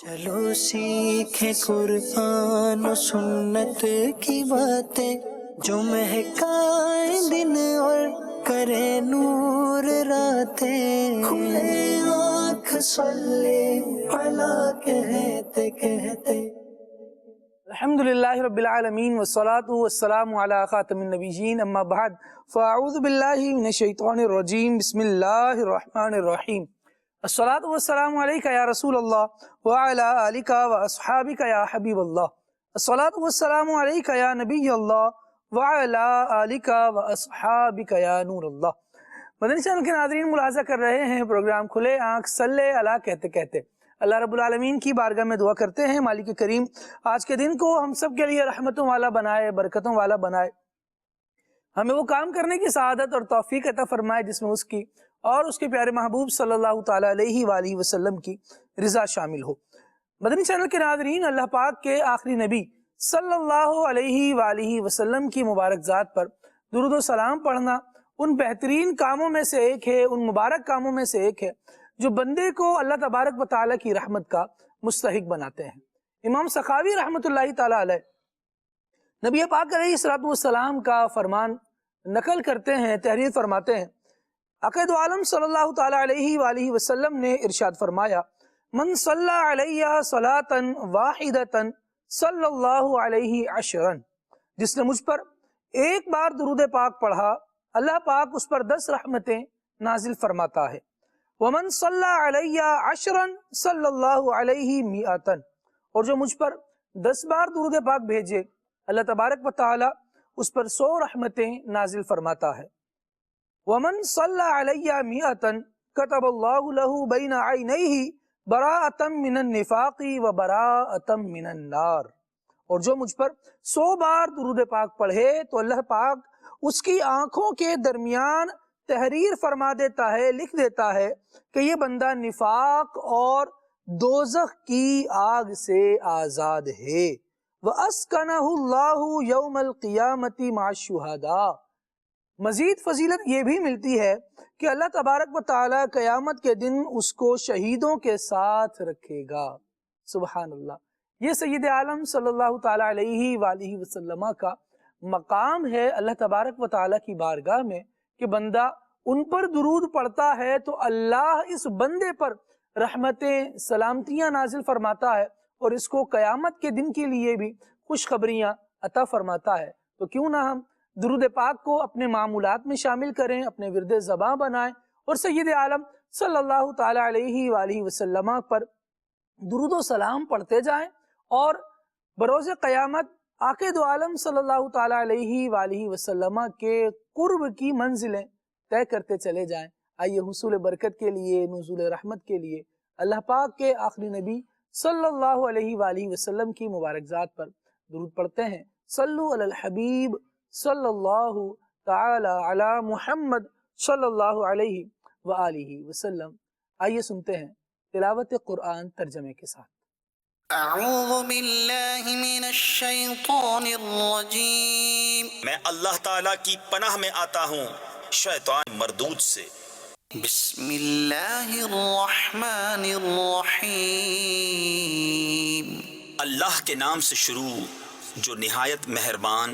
چلو سیکھیں قرآن و سنت کی باتیں جو مہکائیں دن اور کرے نور راتیں، کھلے آنکھ صلی علی کہتے کہتے۔ الحمدللہ رب العالمین والصلاة والسلام علی خاتم النبیین، اما بعد فاعوذ باللہ من الشیطان الرجیم، بسم اللہ الرحمن الرحیم۔ الصلاة والسلام علیکہ یا رسول اللہ وعلی آلک واصحابک یا حبیب اللہ، الصلاة والسلام علیکہ یا نبی اللہ وعلی آلک واصحابک یا نور اللہ۔ مدنی چینل کے ناظرین ملاحظہ کر رہے ہیں پروگرام کھلے آنکھ صلی علی کہتے کہتے۔ اللہ رب العالمین کی بارگاہ میں دعا کرتے ہیں مالک کریم آج کے دن کو ہم سب کے لیے رحمتوں والا بنائے، برکتوں والا بنائے، ہمیں وہ کام کرنے کی سعادت اور توفیق عطا فرمائے جس میں اس کی اور اس کے پیارے محبوب صلی اللہ تعالیٰ علیہ وآلہ وسلم کی رضا شامل ہو۔ مدنی چینل کے ناظرین، اللہ پاک کے آخری نبی صلی اللہ علیہ وآلہ وسلم کی مبارک ذات پر درود و سلام پڑھنا ان بہترین کاموں میں سے ایک ہے، ان مبارک کاموں میں سے ایک ہے جو بندے کو اللہ تبارک و تعالیٰ کی رحمت کا مستحق بناتے ہیں۔ امام سخاوی رحمۃ اللہ تعالیٰ علیہ نبی پاک علیہ الصلوۃ والسلام کا فرمان نقل کرتے ہیں، تحریر فرماتے ہیں۔ عقائد عالم صلی اللہ تعالیٰ علیہ وآلہ وسلم نے ارشاد فرمایا، من صلی علیہ صلاۃ واحدۃ صلی اللہ علیہ عشرا، جس نے مجھ پر ایک بار درود پاک پڑھا اللہ پاک اس پر 10 رحمتیں نازل فرماتا ہے۔ ومن صلی علیہ عشرا صلی اللہ علیہ مئۃ، اور جو مجھ پر 10 بار درود پاک بھیجے اللہ تبارک و تعالی اس پر 100 رحمتیں نازل فرماتا ہے۔ ومن صلی علیہ مئۃ کتب اللہ لہ بین عینیہ براءۃ من النفاق و براءۃ من النار، اور جو مجھ پر 100 بار درود پاک پڑھے تو اللہ پاک اس کی آنکھوں کے درمیان تحریر فرما دیتا ہے، لکھ دیتا ہے کہ یہ بندہ نفاق اور دوزخ کی آگ سے آزاد ہے۔ وَأَسْكَنَهُ اللَّهُ يَوْمَ الْقِيَامَةِ مَعَ الشُّهَدَاءِ، مزید فضیلت یہ بھی ملتی ہے کہ اللہ تبارک و تعالیٰ قیامت کے دن اس کو شہیدوں کے ساتھ رکھے گا۔ سبحان اللہ، یہ سید عالم صلی اللہ تعالیٰ علیہ وآلہ وسلم کا مقام ہے اللہ تبارک و تعالیٰ کی بارگاہ میں کہ بندہ ان پر درود پڑھتا ہے تو اللہ اس بندے پر رحمتیں سلامتیاں نازل فرماتا ہے اور اس کو قیامت کے دن کے لیے بھی خوشخبریاں عطا فرماتا ہے۔ تو کیوں نہ ہم درود پاک کو اپنے معمولات میں شامل کریں، اپنے ورد زباں بنائیں اور سید عالم صلی اللہ تعالیٰ علیہ وآلہ وسلم پر درود و سلام پڑھتے جائیں اور بروز قیامت آقا دو عالم صلی اللہ تعالیٰ علیہ وآلہ وسلم کے قرب کی منزلیں طے کرتے چلے جائیں۔ آئیے حصول برکت کے لیے، نزول رحمت کے لیے اللہ پاک کے آخری نبی صلی اللہ علیہ وآلہ وسلم کی مبارک ذات پر درود پڑھتے ہیں۔ صلو علی الحبیب صلی اللہ تعالی علی محمد صلی اللہ علیہ وآلہ وسلم۔ آئیے سنتے ہیں تلاوت قرآن ترجمے کے ساتھ۔ اعوذ باللہ من الشیطان الرجیم، میں اللہ تعالیٰ کی پناہ میں آتا ہوں شیطان مردود سے۔ بسم اللہ الرحمن الرحیم، اللہ کے نام سے شروع جو نہایت مہربان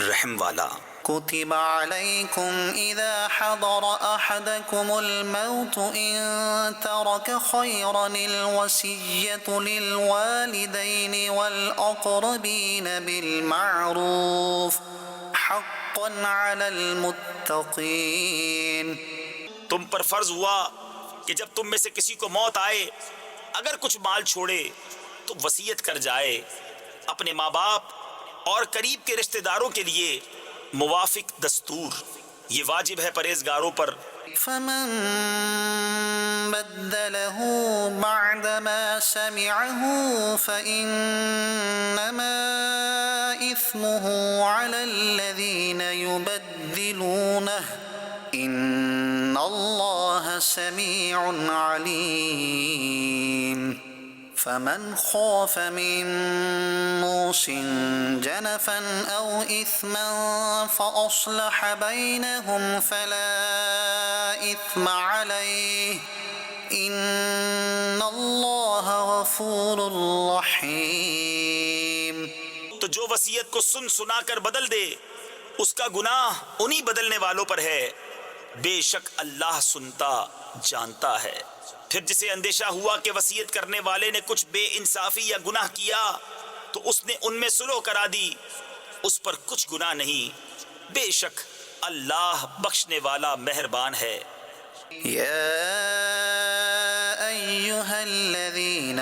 رحم والا۔ كتب عليكم إذا حضر أحدكم الموت إن ترك خيرا الوصية للوالدين والأقربين بالمعروف حقا على المتقين۔ تم پر فرض ہوا کہ جب تم میں سے کسی کو موت آئے اگر کچھ مال چھوڑے تو وصیت کر جائے اپنے ماں باپ اور قریب کے رشتہ داروں کے لیے موافق دستور، یہ واجب ہے پرہیزگاروں پر۔ فمن بدله بعدما سمعه فإنما إثمه على الذين يبدلونه إن الله سميع عليم۔ فمن خاف من موص جنفا أو إثما فأصلح بينهم فلا إثم عليه إن الله غفور رحيم. تو جو وصیت کو سن سنا کر بدل دے اس کا گناہ انہی بدلنے والوں پر ہے، بے شک اللہ سنتا جانتا ہے. پھر جسے اندیشہ ہوا کہ وصیت کرنے والے نے کچھ بے انصافی یا گناہ کیا تو اس نے ان میں صلح کرا دی، اس پر کچھ گناہ نہیں، بے شک اللہ بخشنے والا مہربان ہے. يا أيها الذين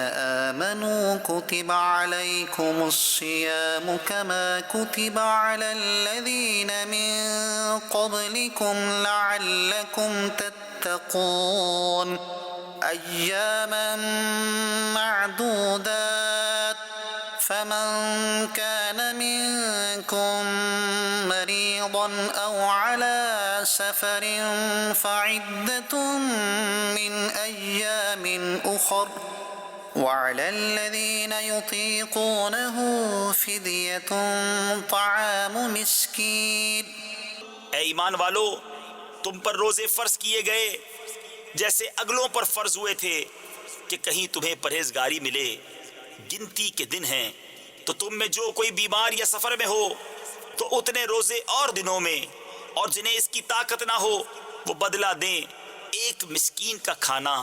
آمنوا كتب عليكم الصيام كما كتب على الذين من قبلكم لعلكم تتقون أياما معدودات فمن كان منكم مريضا أو على سفر فعدة من أيام أخر وعلى الذين يطيقونه فدية طعام مسكين. اے ایمان والو، تم پر روزے فرض کیے گئے جیسے اگلوں پر فرض ہوئے تھے کہ کہیں تمہیں پرہیزگاری ملے. گنتی کے دن ہیں تو تم میں جو کوئی بیمار یا سفر میں ہو تو اتنے روزے اور دنوں میں، اور جنہیں اس کی طاقت نہ ہو وہ بدلہ دیں ایک مسکین کا کھانا.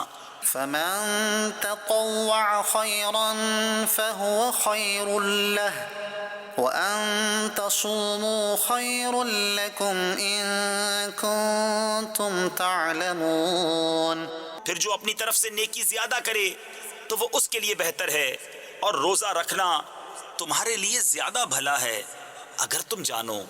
فمن تطوع خيرا فهو خير له وأن تصوموا خير لكم إن كنتم تعلمون. پھر جو اپنی طرف سے نیکی زیادہ کرے تو وہ اس کے لیے بہتر ہے، اور روزہ رکھنا تمہارے لیے زیادہ بھلا ہے اگر تم جانو.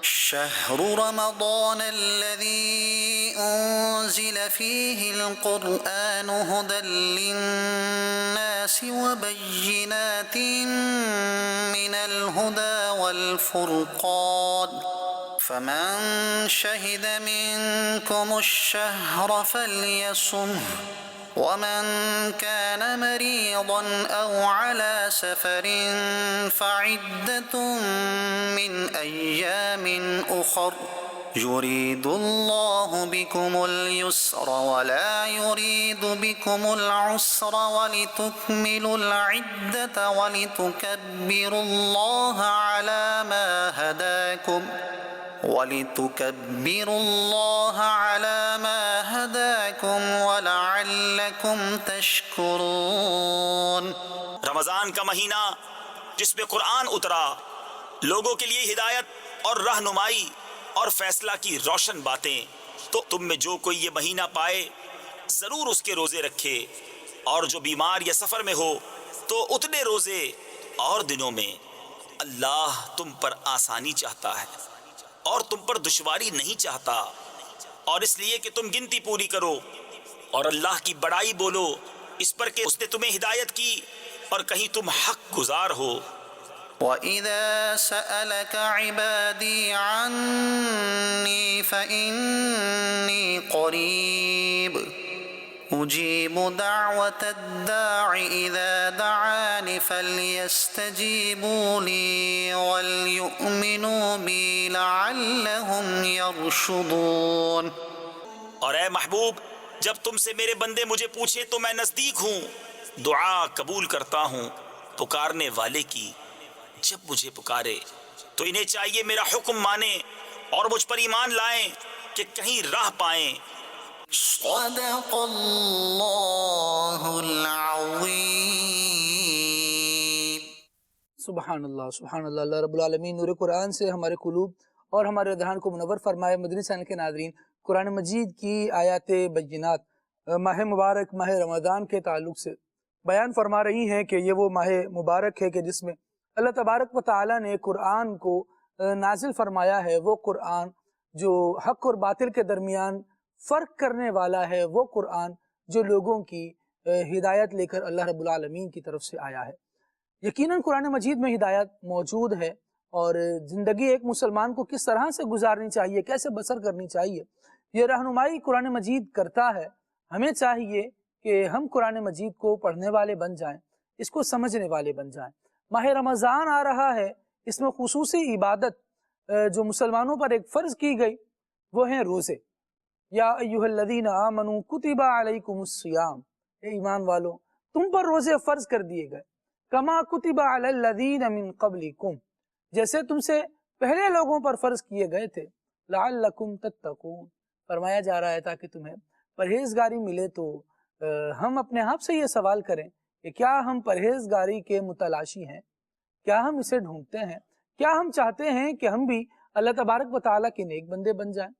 شهر رمضان الذي أنزل فيه القرآن هدى للناس وبينات من الهدى والفرقان فمن شهد منكم الشهر فليصمه ومن كان مريضا أو على سفر فعدة من أيام أخر يريد الله بكم اليسر ولا يريد بكم العسر ولتكملوا العدة ولتكبروا الله على ما هداكم وَلَعَلَّكُمْ تَشْكُرُونَ. رمضان کا مہینہ جس میں قرآن اترا، لوگوں کے لیے ہدایت اور رہنمائی اور فیصلہ کی روشن باتیں، تو تم میں جو کوئی یہ مہینہ پائے ضرور اس کے روزے رکھے، اور جو بیمار یا سفر میں ہو تو اتنے روزے اور دنوں میں. اللہ تم پر آسانی چاہتا ہے اور تم پر دشواری نہیں چاہتا، اور اس لیے کہ تم گنتی پوری کرو اور اللہ کی بڑائی بولو اس پر کہ اس نے تمہیں ہدایت کی اور کہیں تم حق گزار ہو. وَإِذَا سَأَلَكَ عِبَادِي عَنِّي فَإِنِّي قَرِيبٌ أُجِيبُ دَعْوَةَ الدَّاعِ إِذَا دَعَانِ فَلْيَسْتَجِيبُوا لِي وَلْيُؤْمِنُوا بِي لَعَلَّهُمْ يَرْشُدُونَ. اور اے محبوب، جب تم سے میرے بندے مجھے پوچھے تو میں نزدیک ہوں، دعا قبول کرتا ہوں پکارنے والے کی. جب مجھے پکارے تو انہیں چاہیے میرا حکم مانیں اور مجھ پر ایمان لائیں کہ کہیں راہ پائیں. صدق اللہ العظیم. سبحان اللہ سبحان اللہ. اللہ رب العالمین نور قرآن سے ہمارے قلوب اور ہمارے ذہن کو منور فرمائے. مدنی چینل کے ناظرین، قرآن مجید کی آیات بینات ماہ مبارک ماہ رمضان کے تعلق سے بیان فرما رہی ہیں کہ یہ وہ ماہ مبارک ہے کہ جس میں اللہ تبارک و تعالیٰ نے قرآن کو نازل فرمایا ہے. وہ قرآن جو حق اور باطل کے درمیان فرق کرنے والا ہے، وہ قرآن جو لوگوں کی ہدایت لے کر اللہ رب العالمین کی طرف سے آیا ہے. یقیناً قرآن مجید میں ہدایت موجود ہے، اور زندگی ایک مسلمان کو کس طرح سے گزارنی چاہیے، کیسے بسر کرنی چاہیے، یہ رہنمائی قرآن مجید کرتا ہے. ہمیں چاہیے کہ ہم قرآن مجید کو پڑھنے والے بن جائیں، اس کو سمجھنے والے بن جائیں. ماہ رمضان آ رہا ہے، اس میں خصوصی عبادت جو مسلمانوں پر ایک فرض کی گئی وہ ہیں روزے. یا ایھا الذین آمنوا کتب علیکم الصیام، اے ایمان والو تم پر روزے فرض کر دیے گئے، کما کتب علی الذین من قبلکم، جیسے تم سے پہلے لوگوں پر فرض کیے گئے تھے، لعلکم تتقون، فرمایا جا رہا ہے تاکہ تمہیں پرہیزگاری ملے۔ تو ہم اپنے آپ سے یہ سوال کریں کہ کیا ہم پرہیزگاری کے متلاشی ہیں؟ کیا ہم اسے ڈھونڈتے ہیں؟ کیا ہم چاہتے ہیں کہ ہم بھی اللہ تبارک و تعالیٰ کے نیک بندے بن جائیں،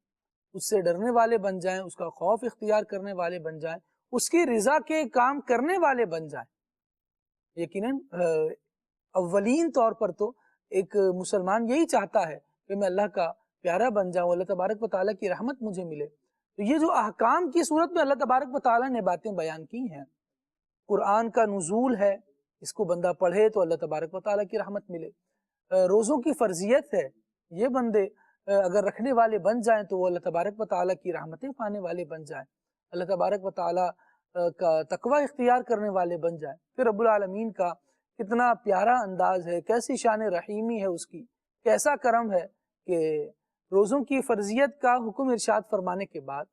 اس سے ڈرنے والے بن جائیں، اس کا خوف اختیار کرنے والے بن جائیں، اس کی رضا کے کام کرنے والے بن جائیں؟ یقیناً اولین طور پر تو ایک مسلمان یہی چاہتا ہے کہ میں اللہ کا پیارا بن جاؤں، اللہ تبارک و تعالیٰ کی رحمت مجھے ملے۔ تو یہ جو احکام کی صورت میں اللہ تبارک و تعالیٰ نے باتیں بیان کی ہیں، قرآن کا نزول ہے، اس کو بندہ پڑھے تو اللہ تبارک و تعالیٰ کی رحمت ملے، روزوں کی فرضیت ہے، یہ بندے اگر رکھنے والے بن جائیں تو وہ اللہ تبارک و تعالیٰ کی رحمتیں پانے والے بن جائیں، اللہ تبارک و تعالیٰ کا تقوی اختیار کرنے والے بن جائیں۔ پھر رب العالمین کا کتنا پیارا انداز ہے، کیسی شان رحیمی ہے اس کی، کیسا کرم ہے کہ روزوں کی فرضیت کا حکم ارشاد فرمانے کے بعد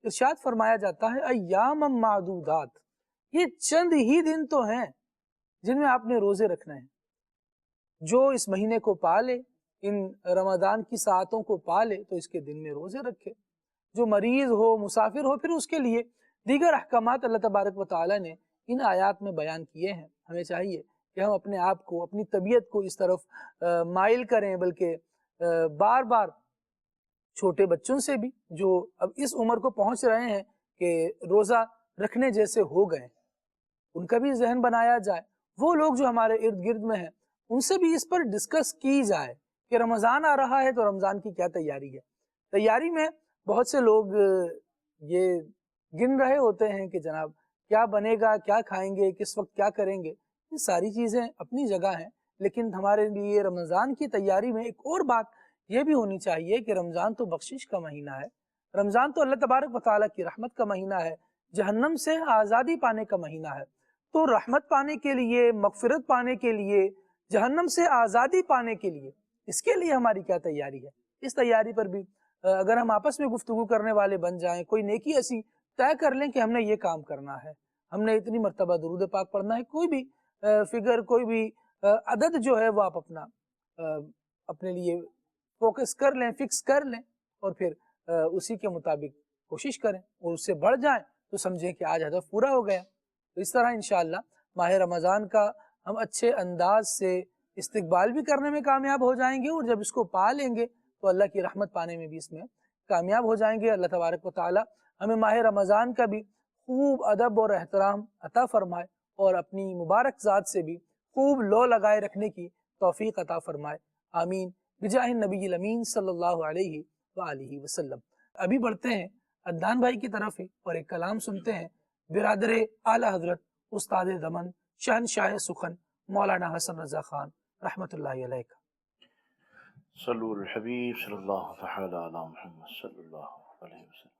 ارشاد فرمایا جاتا ہے ایام معدودات، یہ چند ہی دن تو ہیں جن میں آپ نے روزے رکھنے ہیں، جو اس مہینے کو پالے، ان رمضان کی ساعتوں کو پالے تو اس کے دن میں روزے رکھے، جو مریض ہو، مسافر ہو، پھر اس کے لیے دیگر احکامات اللہ تبارک و تعالیٰ نے ان آیات میں بیان کیے ہیں۔ ہمیں چاہیے کہ ہم اپنے آپ کو، اپنی طبیعت کو اس طرف مائل کریں، بلکہ بار بار چھوٹے بچوں سے بھی جو اب اس عمر کو پہنچ رہے ہیں کہ روزہ رکھنے جیسے ہو گئے، ان کا بھی ذہن بنایا جائے، وہ لوگ جو ہمارے ارد گرد میں ہیں ان سے بھی اس پر ڈسکس کی جائے کہ رمضان آ رہا ہے تو رمضان کی کیا تیاری ہے۔ تیاری میں بہت سے لوگ یہ گن رہے ہوتے ہیں کہ جناب کیا بنے گا، کیا کھائیں گے، کس وقت کیا کریں گے، یہ ساری چیزیں اپنی جگہ ہیں، لیکن ہمارے لیے رمضان کی تیاری میں ایک اور بات یہ بھی ہونی چاہیے کہ رمضان تو بخشش کا مہینہ ہے، رمضان تو اللہ تبارک و تعالیٰ کی رحمت کا مہینہ ہے، جہنم سے آزادی پانے کا مہینہ ہے۔ تو رحمت پانے کے لیے، مغفرت پانے کے لیے، جہنم سے آزادی پانے کے لیے، اس کے لیے ہماری کیا تیاری ہے؟ اس تیاری پر بھی اگر ہم آپس میں گفتگو کرنے والے بن جائیں، کوئی نیکی ایسی طے کر لیں کہ ہم نے یہ کام کرنا ہے، ہم نے اتنی مرتبہ درود پاک پڑھنا ہے، کوئی بھی فگر، کوئی بھی عدد جو ہے وہ آپ اپنے لیے فوکس کر لیں، فکس کر لیں، اور پھر اسی کے مطابق کوشش کریں، اور اس سے بڑھ جائیں تو سمجھیں کہ آج ہدف پورا ہو گیا۔ تو اس طرح انشاءاللہ ماہ رمضان کا ہم اچھے انداز سے استقبال بھی کرنے میں کامیاب ہو جائیں گے، اور جب اس کو پا لیں گے تو اللہ کی رحمت پانے میں بھی اس میں کامیاب ہو جائیں گے۔ اللہ تبارک و تعالی ہمیں ماہ رمضان کا بھی خوب ادب اور احترام عطا فرمائے، اور اپنی مبارک ذات سے بھی خوب لو لگائے رکھنے کی توفیق عطا فرمائے، آمین بجاہ النبی الامین صلی اللہ علیہ وآلہ وسلم۔ ابھی بڑھتے ہیں عدنان بھائی کی طرف اور ایک کلام سنتے ہیں برادر اعلی حضرت استاد دمن شہنشاہ سخن مولانا حسن رضا خان رحمت اللہ علیہ کا۔ صلو الحبیب صلی اللہ تعالی علی محمد صلی اللہ علیہ وسلم۔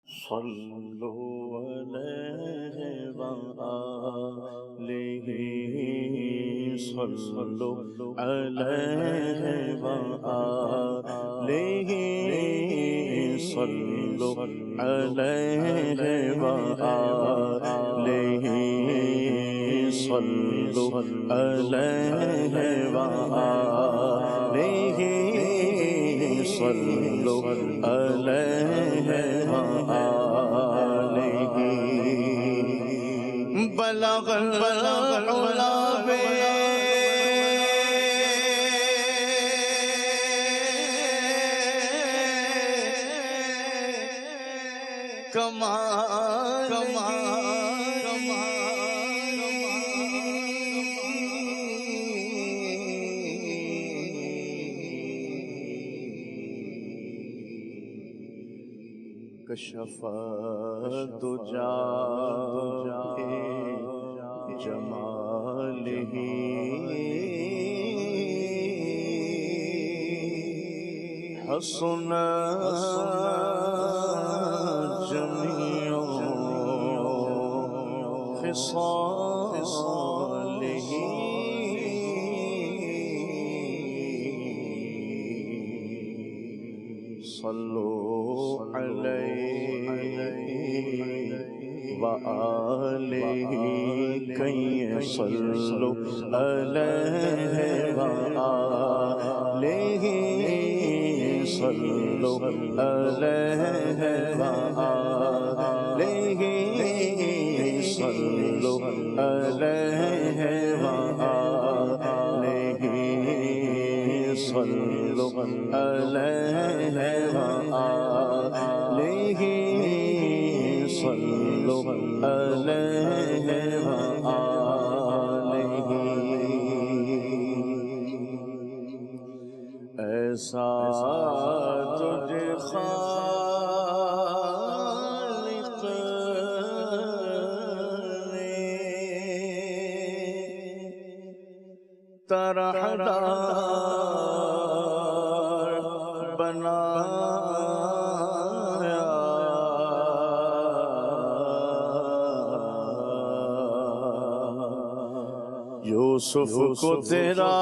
صلو علیہ وآلہ، صلو علیہ وآلہ، صلو علیہ وآلہ، صلو علیہ وآلہ، صلو علیہ وآلہ۔ بلغ العلا کشف الدجا جمالہ، حسن جمیع خصالہ، صلوا عليه وآله كي صلوا عليه وآله صلوا عليه وآله صلوا عليه وآله صلوا عليه وآله صلوا عليه وآله ایسا تجھے خالق نے طرحدار بنایا یوسف کو تیرا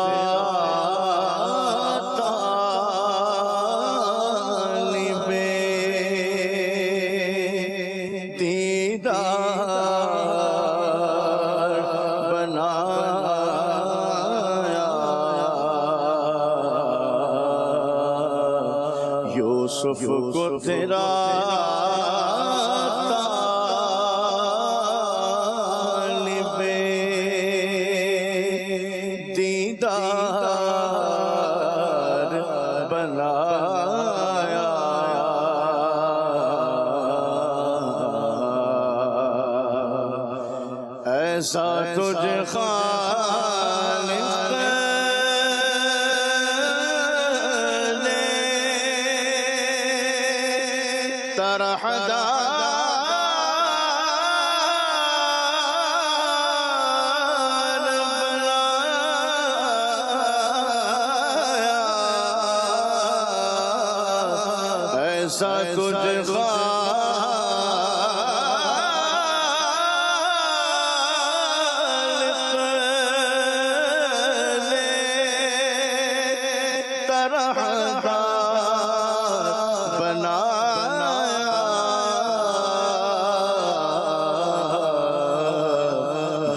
طالب دیدار بنایا یوسف کو تیرا ایسا تجھے خالق نے طرحدار بنایا ایسا تجھے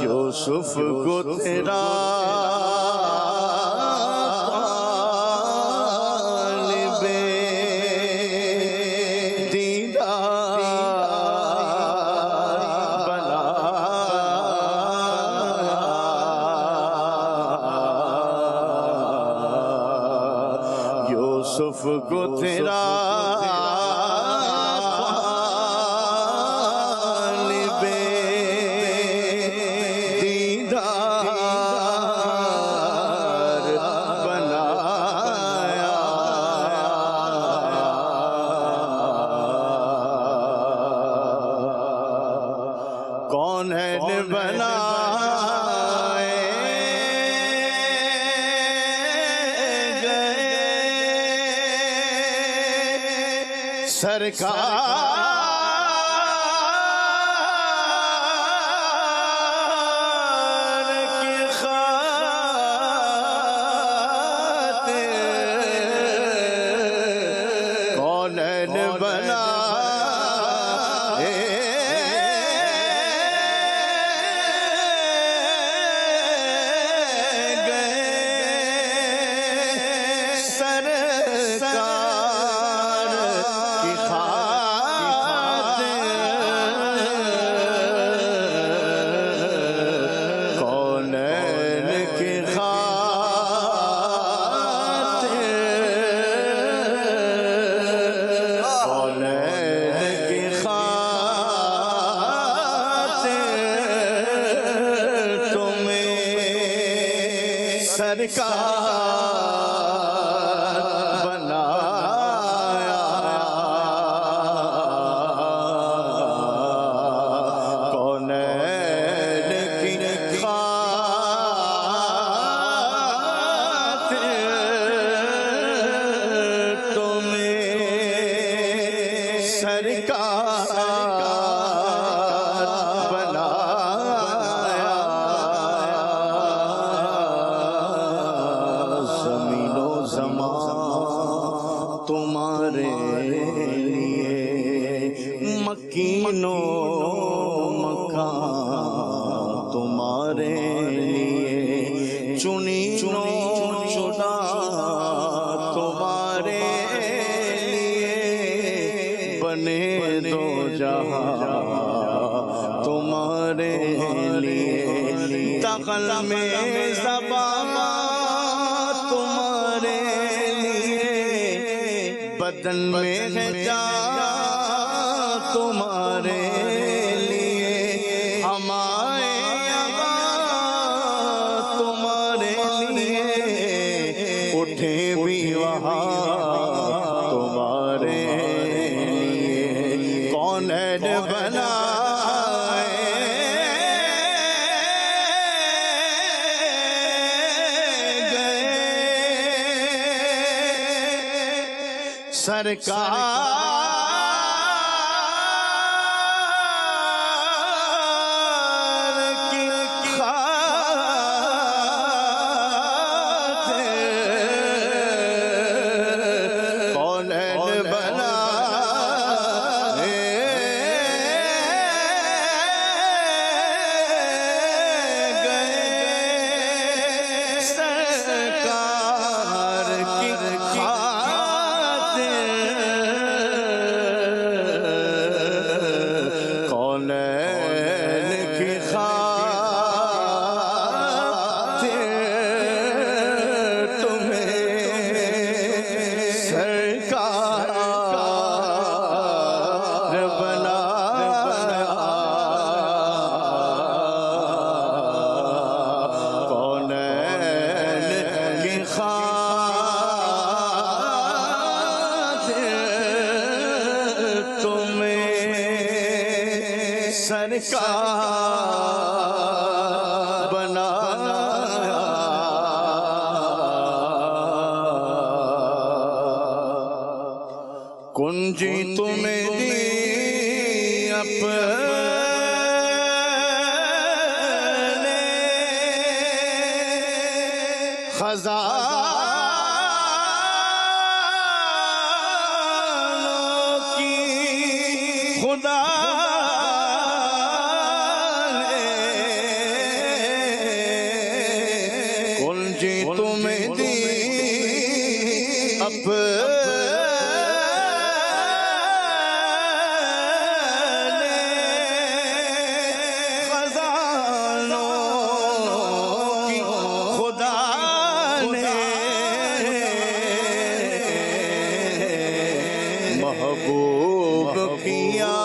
یوسف کو تیرا طالب دیدار بنایا یوسف کو تیرا کون ہے بنائے گئے سرکار کی خاطر کون ہے بنائے سرکار بنایا کونین کی خاطر تمہیں سرکار بنایا تمہارے لیے مکین و مکان تمہارے لیے چنی چنا تمہارے لیے بنے دو جہاں تمہارے لیے دخل میں زبان تمہارے لیے بدن میں ہے جان تمہارے لیے ہمارے تمہارے لیے اٹھے بھی وہاں تمہارے لیے کون ہے بنا سرکار کی خاطر کون ہے بنا گئے سرکار کی سرکار بنایا کنجی تمہیں دی اپنے خزانوں کی خدا تمہیں دی اپنے خزانوں کی خدا نے محبوب کیا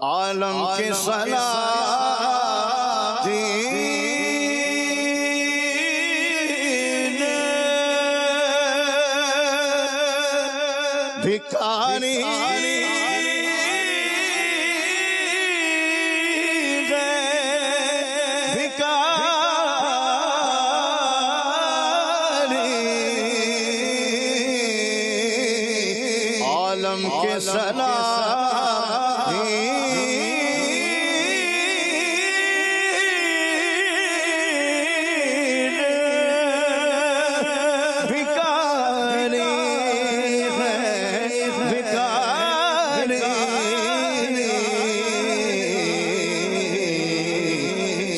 عالم کے سلادین بھکاری عالم کے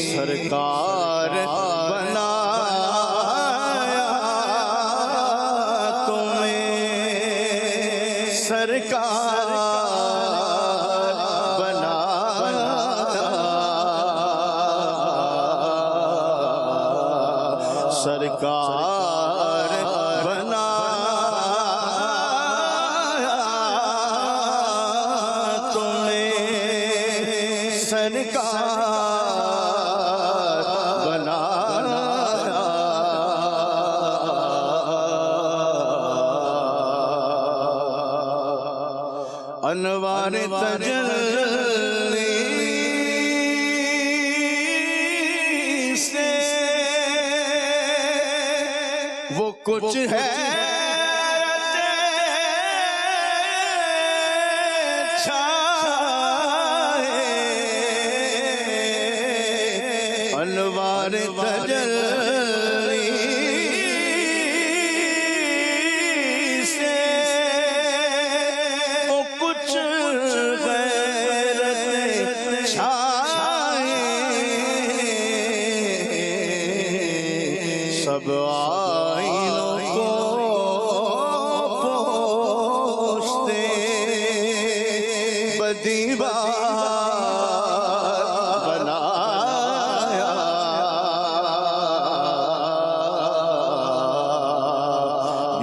سرکار بنایا تمہیں سرکار بنایا سرکار بنایا تمہیں سرکار انوار تجلی سے وہ کچھ ہے انوار تجلی سے وہ کچھ غیرت چھائے سب آئینوں کو پوچھتے بدیوار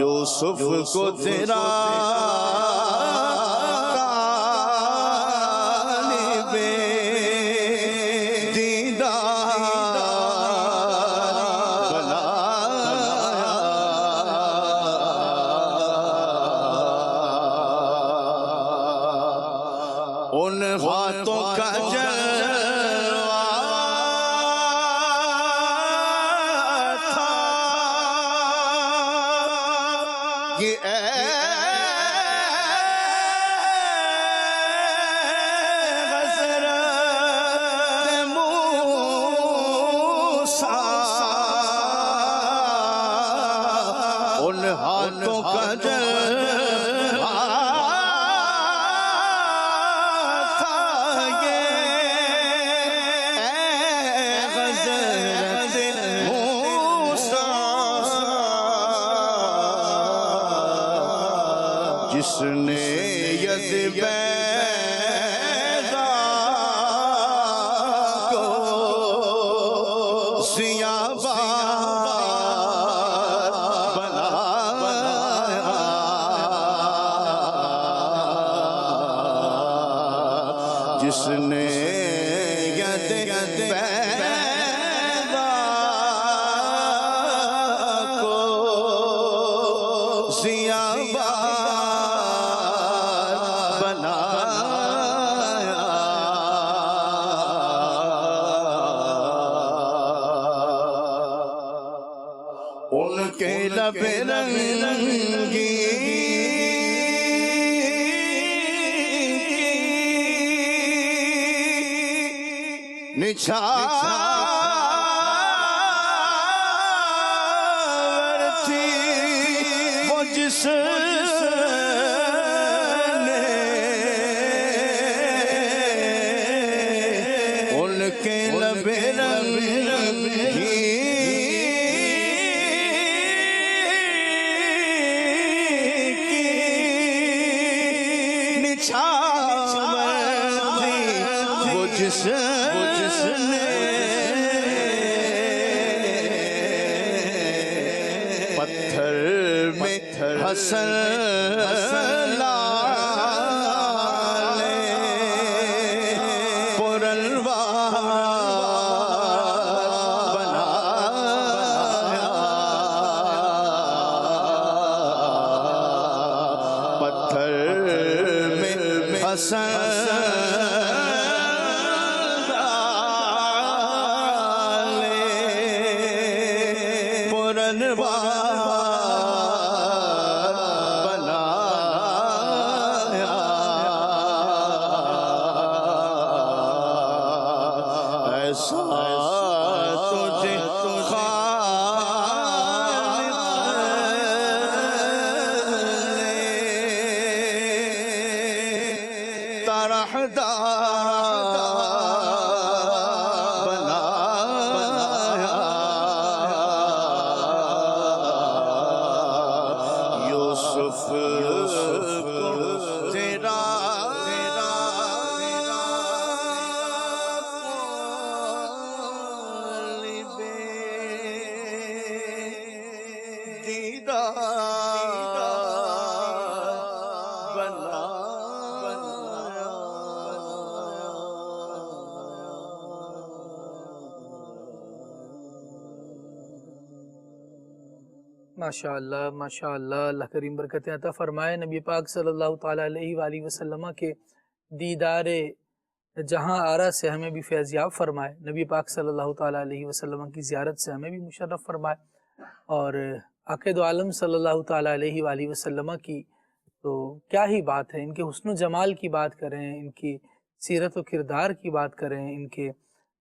یوسف کو تیرا طالب دیدار بنایا ان ہاتھوں کا جلوہ تھا کہ اے حضرت موسیٰ ان ہاتھوں کا جلوہ تھا یہ اے حضرت موسیٰ جس نے ید بیضا کو ضیاء بار بنایا جس نے ید بیضا کو ضیاء ان کے لب رنگی نچھاور تھی وہ جس نے ان کے لب رنگی وہ جس نے پتھر میں حسن لالے پرنوار بنایا پتھر میں حسن تجھے خالق نے طرحدار بنایا یوسف کو تیرا بنا ماشاء اللہ، اللہ کریم برکتیں عطا فرمائے۔ نبی پاک صلی اللہ تعالیٰ علیہ وآلہ وسلم کے دیدار جہاں آرا سے ہمیں بھی فیضیاب فرمائے، نبی پاک صلی اللہ تعالیٰ علیہ وسلم کی زیارت سے ہمیں بھی مشرف فرمائے، اور عقید عالم صلی اللہ تعالیٰ علیہ وآلہ وسلم کی تو کیا ہی بات ہے، ان کے حسن و جمال کی بات کریں، ان کی سیرت و کردار کی بات کریں، ان کے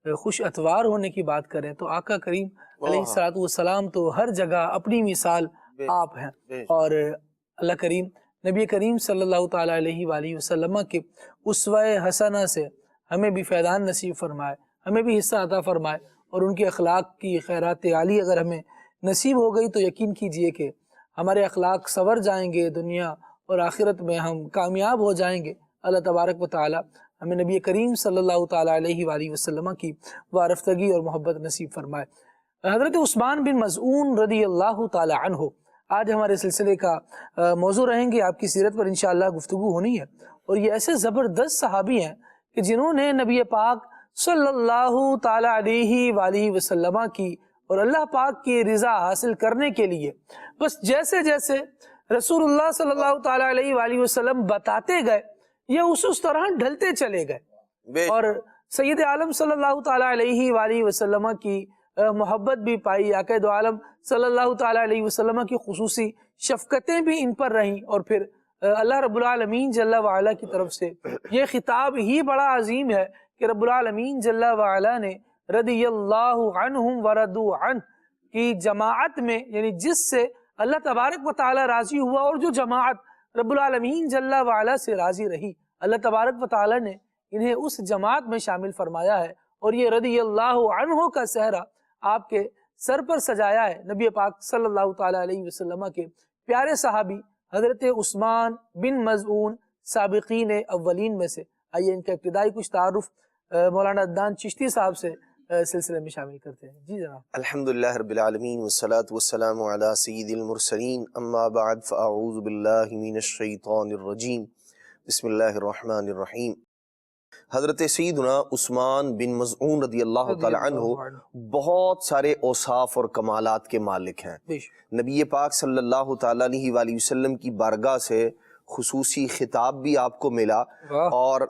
خوش اتوار ہونے کی بات کریں، تو آقا کریم علیہ الصلوۃ والسلام تو ہر جگہ اپنی مثال آپ ہیں۔ اور اللہ کریم نبی کریم صلی اللہ تعالیٰ علیہ وآلہ وسلم کے اسوہ حسنہ سے ہمیں بھی فیضان نصیب فرمائے، ہمیں بھی حصہ عطا فرمائے، اور ان کے اخلاق کی خیرات عالی اگر ہمیں نصیب ہو گئی تو یقین کیجئے کہ ہمارے اخلاق سنور جائیں گے، دنیا اور آخرت میں ہم کامیاب ہو جائیں گے۔ اللہ تبارک و تعالی ہمیں نبی کریم صلی اللہ تعالیٰ علیہ وآلہ وسلم کی وارفتگی اور محبت نصیب فرمائے۔ حضرت عثمان بن مظعون رضی اللہ تعالیٰ عنہ آج ہمارے سلسلے کا موضوع رہیں گے، آپ کی سیرت پر انشاءاللہ گفتگو ہونی ہے، اور یہ ایسے زبردست صحابی ہیں کہ جنہوں نے نبی پاک صلی اللہ تعالیٰ علیہ وآلہ وسلم کی اور اللہ پاک کی رضا حاصل کرنے کے لیے بس جیسے جیسے رسول اللہ صلی اللہ تعالیٰ علیہ وآلہ وسلم بتاتے گئے یہ اس طرح ڈھلتے چلے گئے، اور سید عالم صلی اللہ تعالیٰ علیہ وآلہ وسلم کی محبت بھی پائی، عقید عالم صلی اللہ تعالیٰ علیہ وسلم کی خصوصی شفقتیں بھی ان پر رہیں، اور پھر اللہ رب العالمین جل وعلا کی طرف سے یہ خطاب ہی بڑا عظیم ہے کہ رب العالمین جل وعلا نے رضی اللہ عنہم ورضوا عنہ کی جماعت میں، یعنی جس سے اللہ تبارک و تعالی راضی ہوا اور جو جماعت رب العالمین جل وعلا سے راضی رہی، اللہ تبارک و تعالی نے انہیں اس جماعت میں شامل فرمایا ہے، اور یہ رضی اللہ عنہ کا صحرا آپ کے سر پر سجایا ہے نبی پاک صلی اللہ تعالیٰ علیہ وسلم کے پیارے صحابی حضرت عثمان بن مظعون سابقین اولین میں سے۔ آئیے ان کا ابتدائی کچھ تعارف مولانا عدنان چشتی صاحب سے سلسلے میں شامل کرتے ہیں۔ جی جناب۔ الحمدللہ رب العالمین والصلاة والسلام علی سید المرسلین، اما بعد فاعوذ باللہ من الشیطان الرجیم، بسم اللہ الرحمن الرحیم۔ حضرت سیدنا عثمان بن مظعون رضی اللہ تعالی عنہ بہت سارے اوصاف اور کمالات کے مالک ہیں۔ نبی پاک صلی اللہ تعالی علیہ وآلہ وسلم کی بارگاہ سے خصوصی خطاب بھی آپ کو ملا، اور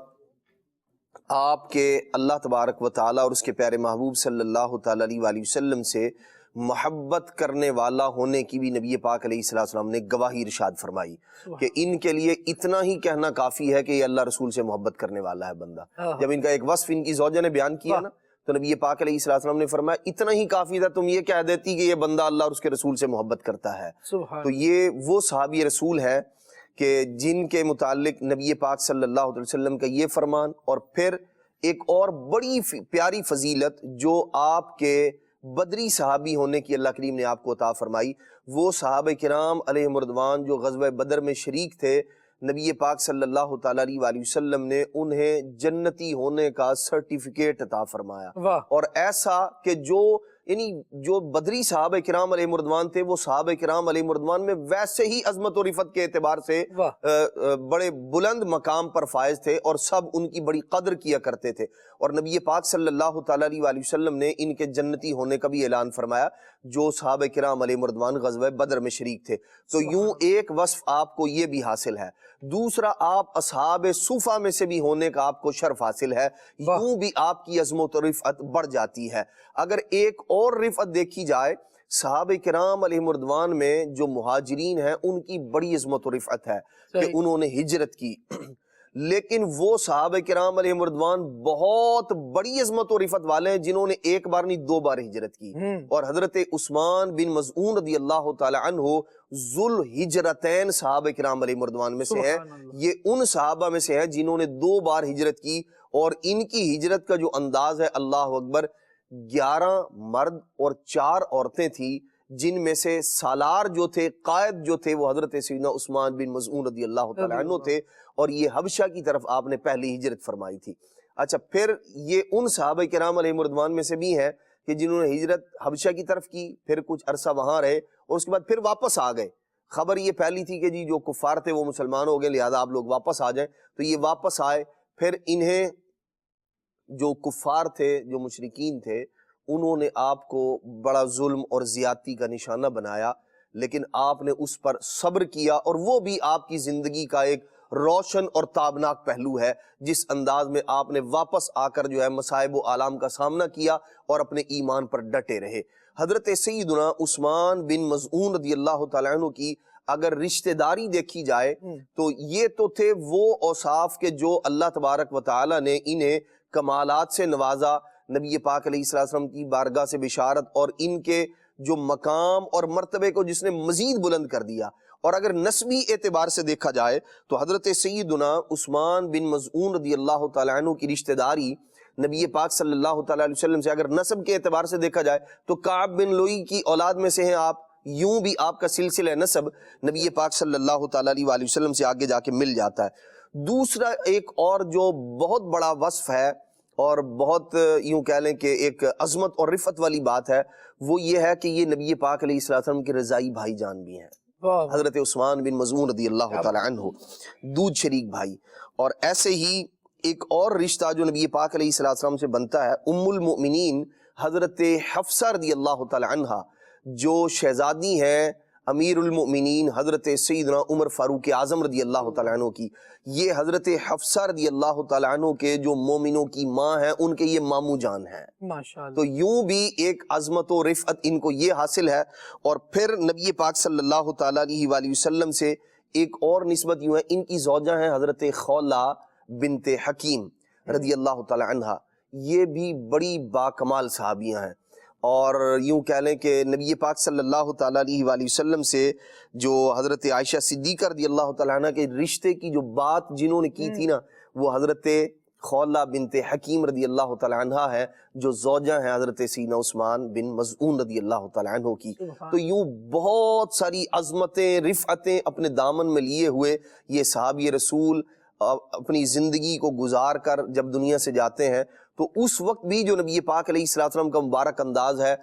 آپ کے اللہ تبارک و تعالی اور اس کے پیارے محبوب صلی اللہ تعالی علیہ وآلہ وسلم سے محبت کرنے والا ہونے کی بھی نبی پاک علیہ السلام نے گواہی ارشاد فرمائی کہ ان کے لیے اتنا ہی کہنا کافی ہے کہ یہ اللہ رسول سے محبت کرنے والا ہے بندہ۔ جب ان کا ایک وصف ان کی زوجہ نے بیان کیا نا تو نبی پاک علیہ السلام نے فرمایا اتنا ہی کافی تھا تم یہ کہہ دیتی کہ یہ بندہ اللہ اور اس کے رسول سے محبت کرتا ہے۔ تو یہ وہ صحابی رسول ہے کہ جن کے متعلق نبی پاک صلی اللہ علیہ وسلم کا یہ فرمان، اور پھر ایک اور بڑی پیاری فضیلت جو آپ کے بدری صحابی ہونے کی اللہ کریم نے آپ کو عطا فرمائی، وہ صحابہ کرام علیہم رضوان جو غزوہ بدر میں شریک تھے، نبی پاک صلی اللہ تعالیٰ علیہ وآلہ وسلم نے انہیں جنتی ہونے کا سرٹیفکیٹ عطا فرمایا، اور ایسا کہ جو بدری صحابہ کرام علیہ رضوان تھے وہ صحابہ کرام علیہ رضوان میں ویسے ہی عظمت و رفت کے اعتبار سے بڑے بلند مقام پر فائز تھے، اور سب ان کی بڑی قدر کیا کرتے تھے، اور نبی پاک صلی اللہ تعالیٰ علیہ وآلہ وسلم نے ان کے جنتی ہونے کا بھی اعلان فرمایا جو صحابہ کرام علیہ رضوان غزوہ بدر میں شریک تھے۔ تو یوں ایک وصف آپ کو یہ بھی حاصل ہے، دوسرا آپ اصحاب صفہ میں سے بھی ہونے کا آپ کو شرف حاصل ہے، یوں بھی آپ کی عظمت و رفعت بڑھ جاتی ہے۔ اگر ایک اور رفعت دیکھی جائے، صحابہ کرام علیہ رضوان میں جو مہاجرین ہیں ان کی بڑی عظمت و رفعت ہے کہ انہوں نے ہجرت کی، لیکن وہ صحابہ کرام علیہ رضوان بہت بڑی عظمت و رفعت والے ہیں جنہوں نے ایک بار نہیں 2 بار ہجرت کی، اور حضرت عثمان بن مظعون رضی اللہ تعالی عنہ ذل ہجرتین صحابہ کرام علیہ رضوان میں سے ہیں۔ یہ ان صحابہ میں سے ہیں جنہوں نے 2 بار ہجرت کی، اور ان کی ہجرت کا جو انداز ہے اللہ اکبر، 11 مرد اور 4 عورتیں تھیں، جن میں سے سالار جو تھے، قائد جو تھے، وہ حضرت سیدنا عثمان بن مظعون رضی اللہ تعالی عنہ تھے، اور یہ حبشہ کی طرف آپ نے پہلی ہجرت فرمائی تھی۔ اچھا، پھر یہ ان صحابہ کرام علیہ رضوان میں سے بھی ہیں کہ جنہوں نے ہجرت حبشہ کی طرف کی، پھر کچھ عرصہ وہاں رہے، اور اس کے بعد پھر واپس آ گئے۔ خبر یہ پھیلی تھی کہ جی جو کفار تھے وہ مسلمان ہو گئے، لہذا آپ لوگ واپس آ جائیں، تو یہ واپس آئے۔ پھر انہیں جو کفار تھے، جو مشرکین تھے، انہوں نے آپ کو بڑا ظلم اور زیادتی کا نشانہ بنایا، لیکن آپ نے اس پر صبر کیا، اور وہ بھی آپ کی زندگی کا ایک روشن اور تابناک پہلو ہے، جس انداز میں آپ نے واپس آ کر جو ہے مصائب و آلام کا سامنا کیا اور اپنے ایمان پر ڈٹے رہے۔ حضرت سیدنا عثمان بن مظعون رضی اللہ تعالیٰ عنہ کی اگر رشتہ داری دیکھی جائے تو یہ تو تھے وہ اوصاف کے جو اللہ تبارک و تعالیٰ نے انہیں کمالات سے نوازا، نبی پاک علیہ السلام کی بارگاہ سے بشارت اور ان کے جو مقام اور مرتبے کو جس نے مزید بلند کر دیا۔ اور اگر نسبی اعتبار سے دیکھا جائے تو حضرت سیدنا عثمان بن مظعون رضی اللہ تعالیٰ عنہ کی رشتہ داری نبی پاک صلی اللہ تعالیٰ علیہ وسلم سے اگر نسب کے اعتبار سے دیکھا جائے تو کعب بن لوئی کی اولاد میں سے ہیں آپ، یوں بھی آپ کا سلسلہ نسب نبی پاک صلی اللہ تعالیٰ علیہ وسلم سے آگے جا کے مل جاتا ہے۔ دوسرا ایک اور جو بہت بڑا وصف ہے اور بہت یوں کہہ لیں کہ ایک عظمت اور رفعت والی بات ہے، وہ یہ ہے کہ یہ نبی پاک علیہ السلام کے رضائی بھائی جان بھی ہیں، حضرت عثمان بن مظعون رضی اللہ تعالیٰ عنہ، دودھ شریک بھائی۔ اور ایسے ہی ایک اور رشتہ جو نبی پاک علیہ السلام سے بنتا ہے، ام المؤمنین حضرت حفصہ رضی اللہ تعالیٰ عنہ جو شہزادی ہیں امیر المؤمنین حضرت سیدنا عمر فاروق اعظم رضی اللہ تعالیٰ عنہ کی، یہ حضرت حفصہ رضی اللہ تعالیٰ عنہ کے جو مومنوں کی ماں ہیں ان کے یہ ماموں جان ہیں ماشاءاللہ۔ تو یوں بھی ایک عظمت و رفعت ان کو یہ حاصل ہے۔ اور پھر نبی پاک صلی اللہ تعالیٰ علیہ وآلہ وسلم سے ایک اور نسبت یوں ہے، ان کی زوجہ ہیں حضرت خولہ بنت حکیم رضی اللہ تعالیٰ عنہ، یہ بھی بڑی باکمال صحابیاں ہیں۔ اور یوں کہہ لیں کہ نبی پاک صلی اللہ تعالیٰ علیہ وآلہ وسلم سے جو حضرت عائشہ صدیقہ رضی اللہ تعالیٰ عنہ کے رشتے کی جو بات جنہوں نے کی تھی نا، وہ حضرت خولہ بنت حکیم رضی اللہ تعالیٰ عنہ ہے، جو زوجہ ہیں حضرت سیدنا عثمان بن مظعون رضی اللہ تعالیٰ عنہ کی۔ تو یوں بہت ساری عظمتیں، رفعتیں اپنے دامن میں لیے ہوئے یہ صحابی رسول اپنی زندگی کو گزار کر جب دنیا سے جاتے ہیں تو اس وقت بھی جو نبی پاک علیہ السلام کا مبارک انداز ہے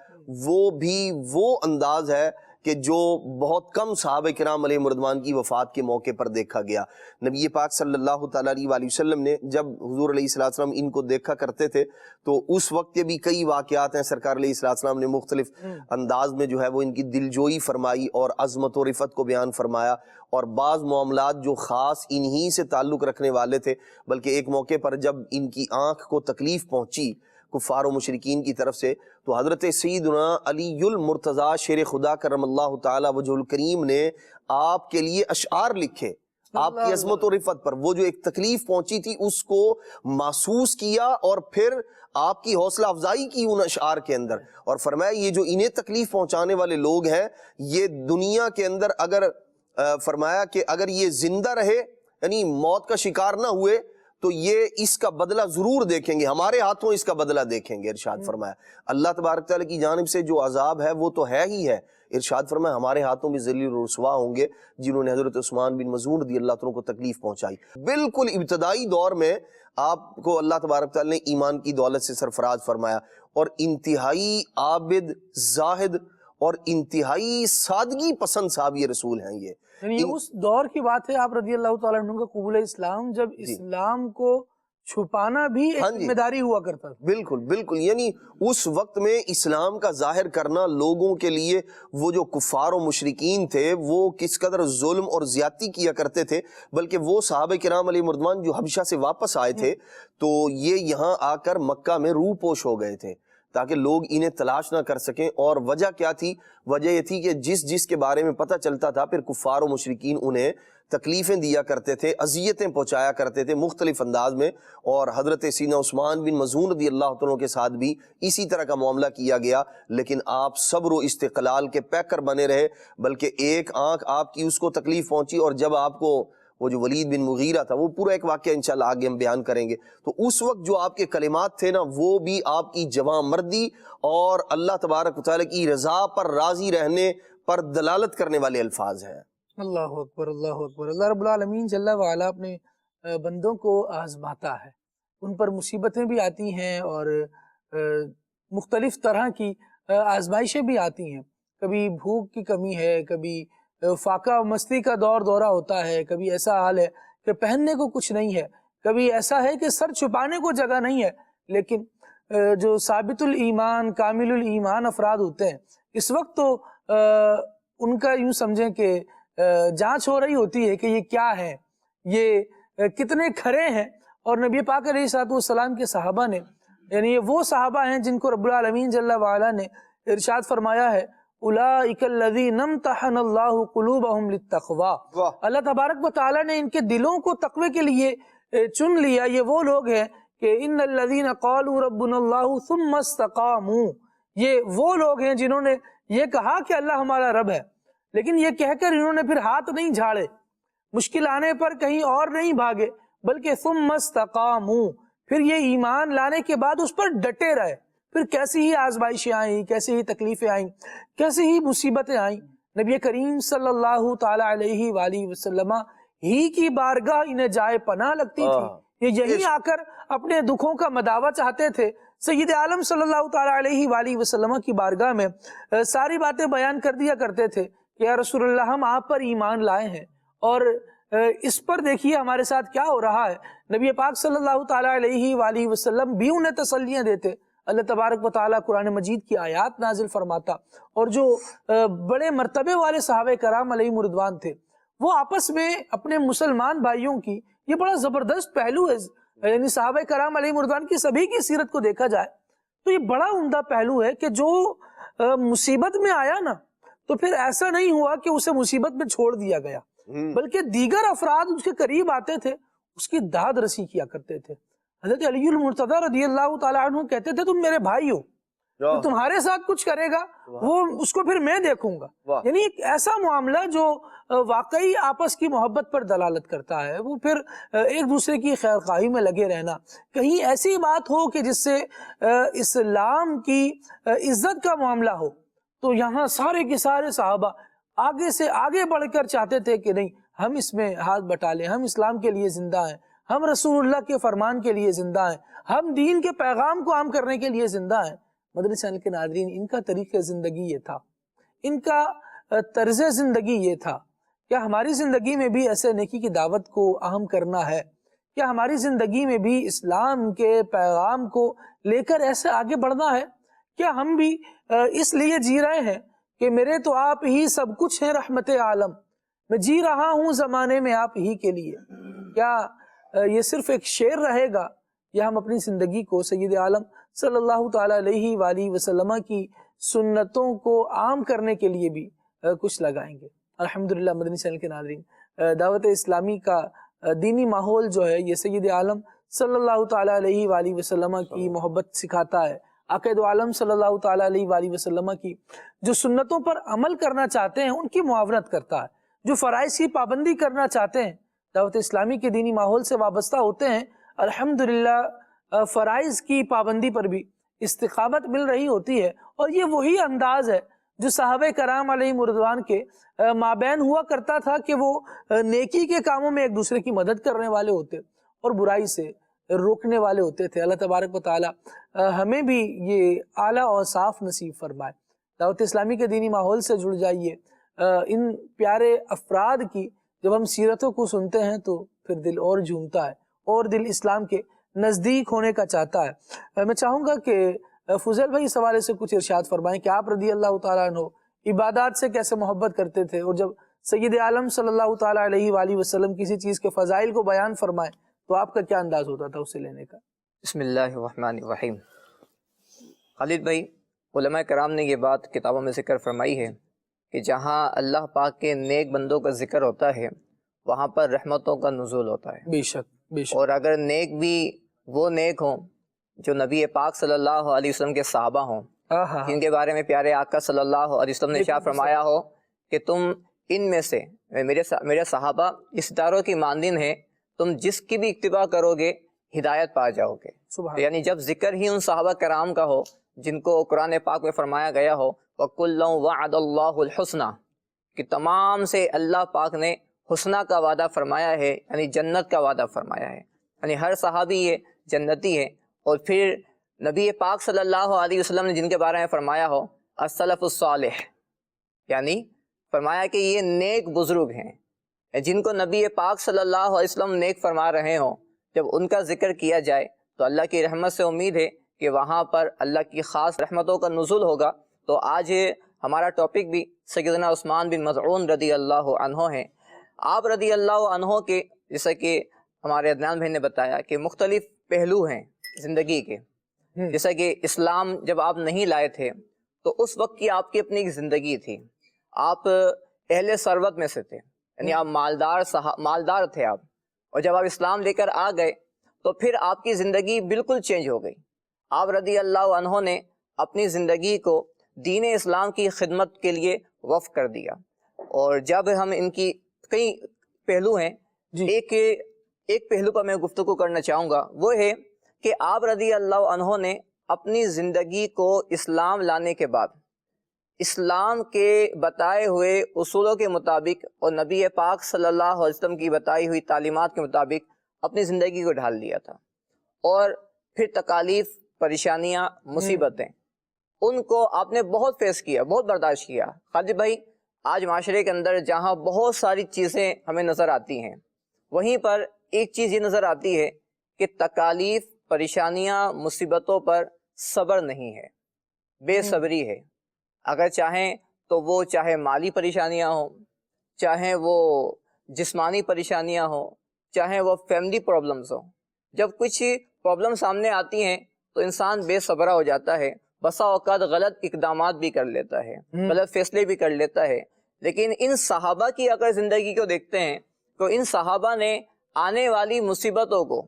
وہ بھی وہ انداز ہے کہ جو بہت کم صحابہ کرام علیہ رضوان کی وفات کے موقع پر دیکھا گیا۔ نبی پاک صلی اللہ تعالیٰ علیہ وآلہ وسلم نے جب حضور علیہ السلام ان کو دیکھا کرتے تھے تو اس وقت کے بھی کئی واقعات ہیں، سرکار علیہ السلام نے مختلف انداز میں جو ہے وہ ان کی دلجوئی فرمائی اور عظمت و رفعت کو بیان فرمایا، اور بعض معاملات جو خاص انہی سے تعلق رکھنے والے تھے، بلکہ ایک موقع پر جب ان کی آنکھ کو تکلیف پہنچی کفار و مشرکین کی طرف سے تو حضرت سیدنا علی المرتضیٰ شیر خدا کرم اللہ تعالی وجہ الکریم نے آپ کے لیے اشعار لکھے آپ کی عظمت و رفعت پر۔ وہ جو ایک تکلیف پہنچی تھی اس کو محسوس کیا اور پھر آپ کی حوصلہ افزائی کی ان اشعار کے اندر، اور فرمایا یہ جو انہیں تکلیف پہنچانے والے لوگ ہیں یہ دنیا کے اندر اگر فرمایا کہ اگر یہ زندہ رہے یعنی موت کا شکار نہ ہوئے تو یہ اس کا بدلہ ضرور دیکھیں گے، ہمارے ہاتھوں اس کا بدلہ دیکھیں گے۔ ارشاد فرمایا اللہ تبارک تعالیٰ کی جانب سے جو عذاب ہے وہ تو ہے ہی ہے، ارشاد فرمایا ہمارے ہاتھوں بھی ذلیل و رسوا ہوں گے جنہوں نے حضرت عثمان بن مظعون رضی اللہ عنہ کو تکلیف پہنچائی۔ بالکل ابتدائی دور میں آپ کو اللہ تبارک تعالیٰ نے ایمان کی دولت سے سرفراز فرمایا، اور انتہائی عابد، زاہد اور انتہائی سادگی پسند صحابی رسول ہیں یہ۔ یعنی اس دور کی بات ہے آپ رضی اللہ تعالیٰ عنہ کا قبول اسلام، جب اسلام کو چھپانا بھی ایک ذمہ داری ہوا کرتا تھا۔ بالکل بالکل، یعنی اس وقت میں اسلام کا ظاہر کرنا لوگوں کے لیے وہ جو کفار و مشرکین تھے وہ کس قدر ظلم اور زیادتی کیا کرتے تھے، بلکہ وہ صحابہ کرام علیہ رضوان جو حبشہ سے واپس آئے تھے تو یہ یہاں آ کر مکہ میں روح پوش ہو گئے تھے تاکہ لوگ انہیں تلاش نہ کر سکیں۔ اور وجہ کیا تھی؟ وجہ یہ تھی کہ جس کے بارے میں پتہ چلتا تھا پھر کفار و مشرکین انہیں تکلیفیں دیا کرتے تھے، اذیتیں پہنچایا کرتے تھے مختلف انداز میں، اور حضرت سیدنا عثمان بن مظعون رضی اللہ عنہ کے ساتھ بھی اسی طرح کا معاملہ کیا گیا، لیکن آپ صبر و استقلال کے پیکر بنے رہے، بلکہ ایک آنکھ آپ کی اس کو تکلیف پہنچی، اور جب آپ کو وہ جو ولید بن مغیرہ تھا، وہ پورا ایک واقعہ انشاءاللہ آگے ہم بیان کریں گے، تو اس وقت جو آپ کے کلمات تھے نا وہ بھی آپ کی جواں مردی اور اللہ تبارک و تعالیٰ کی رضا پر راضی رہنے پر دلالت کرنے والے الفاظ ہیں۔ اللہ اکبر، اللہ اکبر۔ اللہ رب العالمین جل وعلا اپنے بندوں کو آزماتا ہے، ان پر مصیبتیں بھی آتی ہیں اور مختلف طرح کی آزمائشیں بھی آتی ہیں، کبھی بھوک کی کمی ہے، کبھی فاقہ مستی کا دورہ ہوتا ہے، کبھی ایسا حال ہے کہ پہننے کو کچھ نہیں ہے، کبھی ایسا ہے کہ سر چھپانے کو جگہ نہیں ہے، لیکن جو ثابت الایمان کامل الایمان افراد ہوتے ہیں اس وقت تو ان کا یوں سمجھیں کہ جانچ ہو رہی ہوتی ہے کہ یہ کیا ہے، یہ کتنے کھرے ہیں. اور نبی پاک علیہ الصلوۃ والسلام کے صحابہ نے، یعنی یہ وہ صحابہ ہیں جن کو رب العالمین جل وعلا نے ارشاد فرمایا ہے اولئک الذین امتحن اللہ قلوبہم للتقوی. اللہ تبارک و تعالیٰ نے ان کے دلوں کو تقوی کے لیے چن لیا. یہ وہ لوگ ہیں کہ ان الذین قالوا ربنا اللہ ثم استقاموا، یہ وہ لوگ ہیں جنہوں نے یہ کہا کہ اللہ ہمارا رب ہے، لیکن یہ کہہ کر انہوں نے پھر ہاتھ نہیں جھاڑے، مشکل آنے پر کہیں اور نہیں بھاگے، بلکہ ثم استقاموا، پھر یہ ایمان لانے کے بعد اس پر ڈٹے رہے. پھر کیسی ہی آزمائشیں آئیں، کیسی ہی تکلیفیں آئیں، کیسی ہی مصیبتیں آئیں، نبی کریم صلی اللہ تعالی علیہ وآلہ وسلم ہی کی بارگاہ انہیں جائے پناہ لگتی تھی. یہ یہیں آ کر اپنے دکھوں کا مداوع چاہتے تھے. سید عالم صلی اللہ تعالی علیہ وآلہ وسلم کی بارگاہ میں ساری باتیں بیان کر دیا کرتے تھے کہ یا رسول اللہ ہم آپ پر ایمان لائے ہیں اور اس پر دیکھیے ہمارے ساتھ کیا ہو رہا ہے. نبی پاک صلی اللہ تعالی علیہ وآلہ وسلم بھی انہیں تسلیاں دیتے. اللہ تبارک و تعالیٰ قرآن مجید کی آیات نازل فرماتا، اور جو بڑے مرتبے والے صحابہ کرام علیہ رضوان تھے وہ آپس میں اپنے مسلمان بھائیوں کی، یہ بڑا زبردست پہلو ہے، یعنی صحابہ کرام علیہ رضوان کی سبھی کی سیرت کو دیکھا جائے تو یہ بڑا عمدہ پہلو ہے کہ جو مصیبت میں آیا نا تو پھر ایسا نہیں ہوا کہ اسے مصیبت میں چھوڑ دیا گیا، بلکہ دیگر افراد اس کے قریب آتے تھے، اس کی داد رسی کیا کرتے تھے. حضرت علی المرتضیٰ رضی اللہ تعالیٰ عنہ کہتے تھے تم میرے بھائی ہو، جو تمہارے ساتھ کچھ کرے گا وہ اس کو پھر میں دیکھوں گا. یعنی ایک ایسا معاملہ جو واقعی آپس کی محبت پر دلالت کرتا ہے، وہ پھر ایک دوسرے کی خیر خواہی میں لگے رہنا. کہیں ایسی بات ہو کہ جس سے اسلام کی عزت کا معاملہ ہو تو یہاں سارے کے سارے صحابہ آگے سے آگے بڑھ کر چاہتے تھے کہ نہیں ہم اس میں ہاتھ بٹا لیں، ہم اسلام کے لیے زندہ ہیں، ہم رسول اللہ کے فرمان کے لیے زندہ ہیں، ہم دین کے پیغام کو عام کرنے کے لیے زندہ ہیں. مدنی چینل کے ناظرین، ان کا طریقہ زندگی یہ تھا، ان کا طرز زندگی یہ تھا. کیا ہماری زندگی میں بھی ایسے نیکی کی دعوت کو اہم کرنا ہے؟ کیا ہماری زندگی میں بھی اسلام کے پیغام کو لے کر ایسے آگے بڑھنا ہے؟ کیا ہم بھی اس لیے جی رہے ہیں کہ میرے تو آپ ہی سب کچھ ہیں رحمت عالم، میں جی رہا ہوں زمانے میں آپ ہی کے لیے؟ کیا یہ صرف ایک شعر رہے گا یا ہم اپنی زندگی کو سید عالم صلی اللہ تعالی علیہ وآلہ وسلم کی سنتوں کو عام کرنے کے لیے بھی کچھ لگائیں گے؟ الحمدللہ مدنی چینل کے ناظرین، دعوت اسلامی کا دینی ماحول جو ہے یہ سید عالم صلی اللہ تعالی علیہ وآلہ وسلم کی محبت سکھاتا ہے. عقائد عالم صلی اللہ تعالی علیہ وآلہ وسلم کی جو سنتوں پر عمل کرنا چاہتے ہیں ان کی معاونت کرتا ہے. جو فرائض کی پابندی کرنا چاہتے ہیں، دعوت اسلامی کے دینی ماحول سے وابستہ ہوتے ہیں، الحمدللہ فرائض کی پابندی پر بھی استقامت مل رہی ہوتی ہے. اور یہ وہی انداز ہے جو صحابہ کرام علیہ رضوان کے مابین ہوا کرتا تھا کہ وہ نیکی کے کاموں میں ایک دوسرے کی مدد کرنے والے ہوتے اور برائی سے روکنے والے ہوتے تھے. اللہ تبارک و تعالی ہمیں بھی یہ اعلیٰ اور صاف نصیب فرمائے. دعوت اسلامی کے دینی ماحول سے جڑ جائیے. ان پیارے افراد کی جب ہم سیرتوں کو سنتے ہیں تو پھر دل اور جھومتا ہے اور دل اسلام کے نزدیک ہونے کا چاہتا ہے. میں چاہوں گا کہ فضیل بھائی اس حوالے سے کچھ ارشاد فرمائیں کہ آپ رضی اللہ تعالیٰ عنہ عبادات سے کیسے محبت کرتے تھے، اور جب سید عالم صلی اللہ تعالیٰ علیہ وآلہ وسلم کسی چیز کے فضائل کو بیان فرمائیں تو آپ کا کیا انداز ہوتا تھا اسے لینے کا؟ بسم اللہ الرحمن الرحیم. خالد بھائی، علماء کرام نے یہ بات کتابوں میں ذکر فرمائی ہے کہ جہاں اللہ پاک کے نیک بندوں کا ذکر ہوتا ہے وہاں پر رحمتوں کا نزول ہوتا ہے. بے شک بے شک. اور اگر نیک بھی وہ نیک ہوں جو نبی پاک صلی اللہ علیہ وسلم کے صحابہ ہوں، جن کے بارے میں پیارے آقا صلی اللہ علیہ وسلم نے ارشاد فرمایا ہو کہ تم ان میں سے میرے صحابہ اس ستاروں کی مانند ہیں، تم جس کی بھی اتباع کرو گے ہدایت پا جاؤ گے. یعنی جب ذکر ہی ان صحابہ کرام کا ہو جن کو قرآن پاک میں فرمایا گیا ہو وَكُلًّا وَعَدَ اللَّهُ الْحُسْنَى، کہ تمام سے اللہ پاک نے حسنہ کا وعدہ فرمایا ہے، یعنی جنت کا وعدہ فرمایا ہے. یعنی ہر صحابی یہ جنتی ہے. اور پھر نبی پاک صلی اللہ علیہ وسلم نے جن کے بارے میں فرمایا ہو السلف الصالح، یعنی فرمایا کہ یہ نیک بزرگ ہیں جن کو نبی پاک صلی اللہ علیہ وسلم نیک فرما رہے ہوں. جب ان کا ذکر کیا جائے تو اللہ کی رحمت سے امید ہے کہ وہاں پر اللہ کی خاص رحمتوں کا نزول ہوگا. تو آج ہمارا ٹاپک بھی سیدنا عثمان بن مظعون رضی اللہ عنہ ہے۔ آپ رضی اللہ عنہ کے جیسا کہ ہمارے عدنان بھائی نے بتایا کہ مختلف پہلو ہیں زندگی کے، جیسا کہ اسلام جب آپ نہیں لائے تھے تو اس وقت کی آپ کی اپنی ایک زندگی تھی، آپ اہل ثروت میں سے تھے، یعنی آپ مالدار تھے آپ، اور جب آپ اسلام لے کر آ گئے تو پھر آپ کی زندگی بالکل چینج ہو گئی۔ آپ رضی اللہ عنہ نے اپنی زندگی کو دین اسلام کی خدمت کے لیے وقف کر دیا، اور جب ہم ان کی کئی پہلو ہیں، ایک پہلو پر میں گفتگو کرنا چاہوں گا، وہ ہے کہ آپ رضی اللہ عنہ نے اپنی زندگی کو اسلام لانے کے بعد اسلام کے بتائے ہوئے اصولوں کے مطابق اور نبی پاک صلی اللہ علیہ وسلم کی بتائی ہوئی تعلیمات کے مطابق اپنی زندگی کو ڈھال لیا تھا، اور پھر تکالیف، پریشانیاں، مصیبتیں، ان کو آپ نے بہت فیس کیا، بہت برداشت کیا۔ خالد بھائی، آج معاشرے کے اندر جہاں بہت ساری چیزیں ہمیں نظر آتی ہیں، وہیں پر ایک چیز یہ نظر آتی ہے کہ تکالیف، پریشانیاں، مصیبتوں پر صبر نہیں ہے، بے صبری ہے۔ اگر چاہیں تو وہ چاہے مالی پریشانیاں ہوں، چاہے وہ جسمانی پریشانیاں ہوں، چاہے وہ فیملی پرابلمز ہوں، جب کچھ پرابلم سامنے آتی ہیں تو انسان بے صبرا ہو جاتا ہے، بسا اوقات غلط اقدامات بھی کر لیتا ہے، غلط فیصلے بھی کر لیتا ہے۔ لیکن ان صحابہ کی اگر زندگی کو دیکھتے ہیں تو ان صحابہ نے آنے والی مصیبتوں کو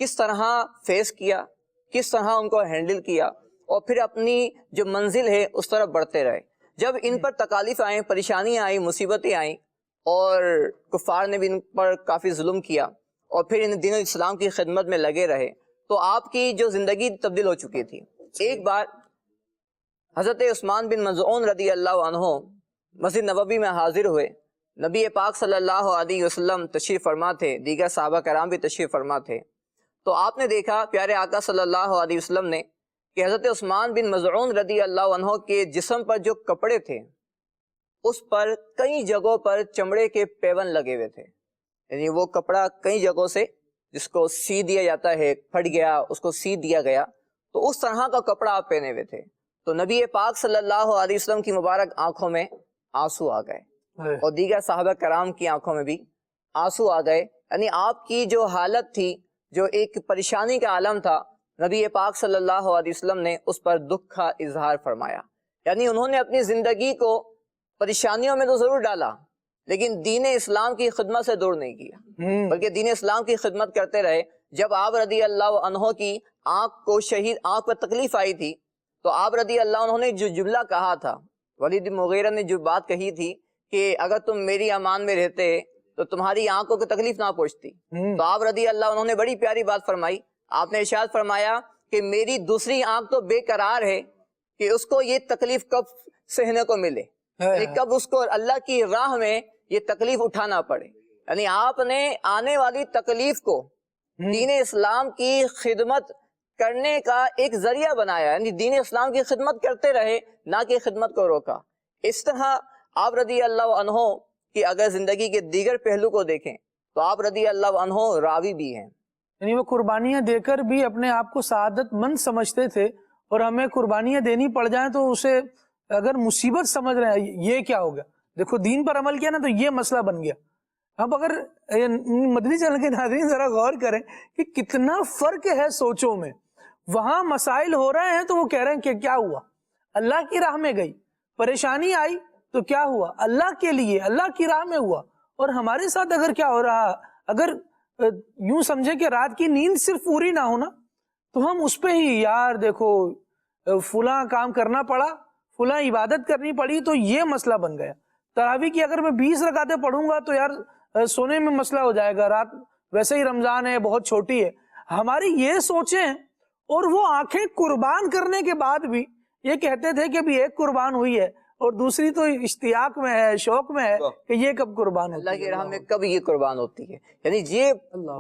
کس طرح فیس کیا، کس طرح ان کو ہینڈل کیا، اور پھر اپنی جو منزل ہے اس طرف بڑھتے رہے۔ جب ان پر تکالیف آئیں، پریشانیاں آئیں، مصیبتیں آئیں، اور کفار نے بھی ان پر کافی ظلم کیا، اور پھر ان دین اسلام کی خدمت میں لگے رہے، تو آپ کی جو زندگی تبدیل ہو چکی تھی۔ ایک بار حضرت عثمان بن مظعون رضی اللہ عنہ مسجد نبوی میں حاضر ہوئے، نبی پاک صلی اللہ علیہ وسلم تشریف فرما تھے، دیگر صحابہ کرام بھی تشریف فرما تھے، تو آپ نے دیکھا پیارے آقا صلی اللہ علیہ وسلم نے کہ حضرت عثمان بن مظعون رضی اللہ عنہ کے جسم پر جو کپڑے تھے اس پر کئی جگہوں پر چمڑے کے پیون لگے ہوئے تھے، یعنی وہ کپڑا کئی جگہوں سے جس کو سی دیا جاتا ہے، پھٹ گیا، اس کو سی دیا گیا، تو اس طرح کا کپڑا آپ پہنے ہوئے تھے۔ تو نبی پاک صلی اللہ علیہ وسلم کی مبارک آنکھوں میں آنسو آ گئے، اور دیگر صحابہ کرام کی آنکھوں میں بھی آنسو آ گئے، یعنی آپ کی جو حالت تھی، جو ایک پریشانی کا عالم تھا، نبی پاک صلی اللہ علیہ وسلم نے اس پر دکھ کا اظہار فرمایا۔ یعنی انہوں نے اپنی زندگی کو پریشانیوں میں تو ضرور ڈالا، لیکن دین اسلام کی خدمت سے دور نہیں کیا، بلکہ دین اسلام کی خدمت کرتے رہے۔ جب آپ رضی اللہ عنہ کی آنکھ پر تکلیف آئی تھی تو آپ رضی اللہ عنہ نے جو جملہ کہا تھا، ولید بن مغیرہ نے جو بات کہی تھی کہ اگر تم میری امان میں رہتے تو تمہاری آنکھوں کو تکلیف نہ پہنچتی، تو آپ رضی اللہ عنہ نے بڑی پیاری بات فرمائی۔ آپ نے ارشاد فرمایا کہ میری دوسری آنکھ تو بے قرار ہے کہ اس کو یہ تکلیف کب سہنے کو ملے، یعنی کب اس کو اللہ کی راہ میں یہ تکلیف اٹھانا پڑے۔ یعنی آپ نے آنے والی تکلیف کو دین اسلام کی خدمت کرنے کا ایک ذریعہ بنایا، یعنی دین اسلام کی خدمت کرتے رہے، نہ کہ خدمت کو روکا۔ اس طرح آپ رضی اللہ عنہ کی اگر زندگی کے دیگر پہلو کو دیکھیں تو آپ رضی اللہ عنہ راوی بھی ہیں، یعنی وہ قربانیاں دے کر بھی اپنے آپ کو سعادت مند سمجھتے تھے، اور ہمیں قربانیاں دینی پڑ جائیں تو اسے اگر مصیبت سمجھ رہے ہیں، یہ کیا ہو گیا، دیکھو دین پر عمل کیا نا تو یہ مسئلہ بن گیا۔ اب اگر مدنی چینل کے ناظرین ذرا غور کریں کہ کتنا فرق ہے سوچوں میں، وہاں مسائل ہو رہے ہیں تو وہ کہہ رہے ہیں کہ کیا ہوا، اللہ کی راہ میں گئی، پریشانی آئی تو کیا ہوا، اللہ کے لیے، اللہ کی راہ میں ہوا۔ اور ہمارے ساتھ اگر کیا ہو رہا، اگر یوں سمجھے کہ رات کی نیند صرف پوری نہ ہونا تو ہم اس پہ ہی یار دیکھو فلاں کام کرنا پڑا، فلاں عبادت کرنی پڑی تو یہ مسئلہ بن گیا۔ تراویح کی اگر میں 20 رکعتیں پڑھوں گا تو یار سونے میں مسئلہ ہو جائے گا، رات ویسے ہی رمضان ہے، بہت چھوٹی ہے۔ ہماری یہ سوچیں، اور وہ آنکھیں قربان کرنے کے بعد بھی یہ کہتے تھے کہ بھی ایک قربان ہوئی ہے اور دوسری تو اشتیاق میں ہے، شوق میں ہے کہ یہ کب قربان ہوتی ہے، اللہ کی راہ میں کب یہ قربان ہوتی ہے۔ یعنی یہ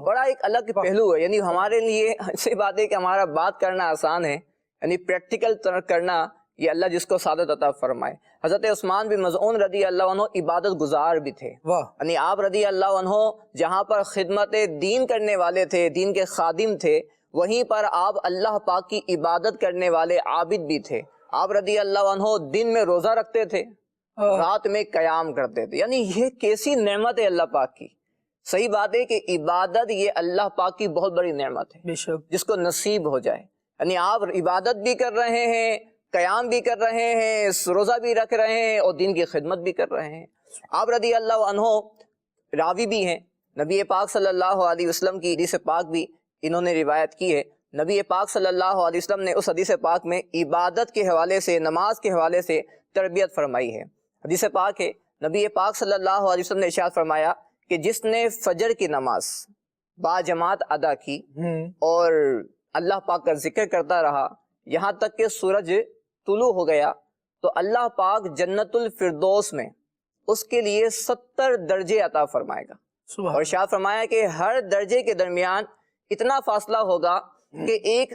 بڑا ایک الگ پہلو ہے، یعنی ہمارے لیے ایسی بات ہے کہ ہمارا بات کرنا آسان ہے، یعنی پریکٹیکل کرنا یہ اللہ جس کو سعادت عطا فرمائے۔ حضرت عثمان بن مظعون رضی اللہ عنہ عبادت گزار بھی تھے، یعنی آپ رضی اللہ عنہ جہاں پر خدمت دین کرنے والے تھے، دین کے خادم تھے، وہیں پر آپ اللہ پاک کی عبادت کرنے والے عابد بھی تھے۔ آپ رضی اللہ عنہ دن میں روزہ رکھتے تھے، رات میں قیام کرتے تھے. یعنی یہ کیسی نعمت ہے اللہ پاک کی. صحیح بات ہے کہ عبادت یہ اللہ پاک کی بہت بڑی نعمت ہے بے شک. جس کو نصیب ہو جائے. یعنی آپ عبادت بھی کر رہے ہیں، قیام بھی کر رہے ہیں، روزہ بھی رکھ رہے ہیں اور دین کی خدمت بھی کر رہے ہیں. آپ رضی اللہ عنہ راوی بھی ہیں، نبی پاک صلی اللہ علیہ وسلم کی حدیث پاک بھی انہوں نے روایت کی ہے. نبی پاک صلی اللہ علیہ وسلم نے اس حدیث پاک میں عبادت کے حوالے سے، نماز کے حوالے سے تربیت فرمائی ہے. حدیث پاک ہے، نبی پاک صلی اللہ علیہ وسلم نے ارشاد فرمایا کہ جس نے فجر کی نماز با جماعت ادا کی اور اللہ پاک کا ذکر کرتا رہا یہاں تک کہ سورج طلوع ہو گیا، تو اللہ پاک جنت الفردوس میں اس کے لیے 70 درجے عطا فرمائے گا. اور ارشاد فرمایا کہ ہر درجے کے درمیان اتنا فاصلہ ہوگا کہ ایک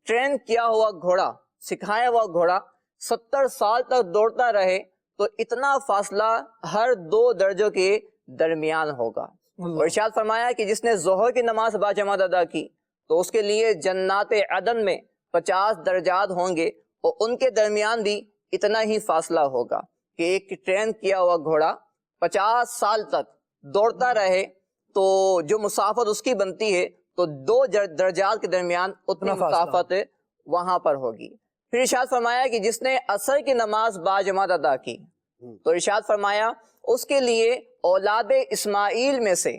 ٹرین کیا ہوا گھوڑا، سکھایا ہوا گھوڑا 70 سال تک دوڑتا رہے تو اتنا فاصلہ ہر 2 درجوں کے درمیان ہوگا. اور ارشاد فرمایا کہ جس نے ظہر کی نماز با جماعت ادا کی تو اس کے لیے جنات عدن میں 50 درجات ہوں گے اور ان کے درمیان بھی اتنا ہی فاصلہ ہوگا کہ ایک ٹرین کیا ہوا گھوڑا 50 سال تک دوڑتا رہے تو جو مسافت اس کی بنتی ہے تو 2 درجات کے درمیان اتنی مسافت وہاں پر ہوگی. پھر ارشاد فرمایا کہ جس نے عصر کی نماز با جماعت ادا کی تو ارشاد فرمایا اس کے لیے اولاد اسماعیل میں سے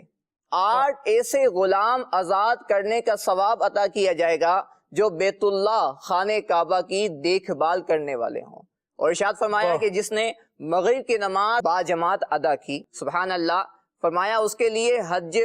8 ایسے غلام آزاد کرنے کا ثواب عطا کیا جائے گا جو بیت اللہ خانہ کعبہ کی دیکھ بھال کرنے والے ہوں. اور ارشاد فرمایا کہ جس نے مغرب کی نماز با جماعت ادا کی، سبحان اللہ، فرمایا اس کے لیے حج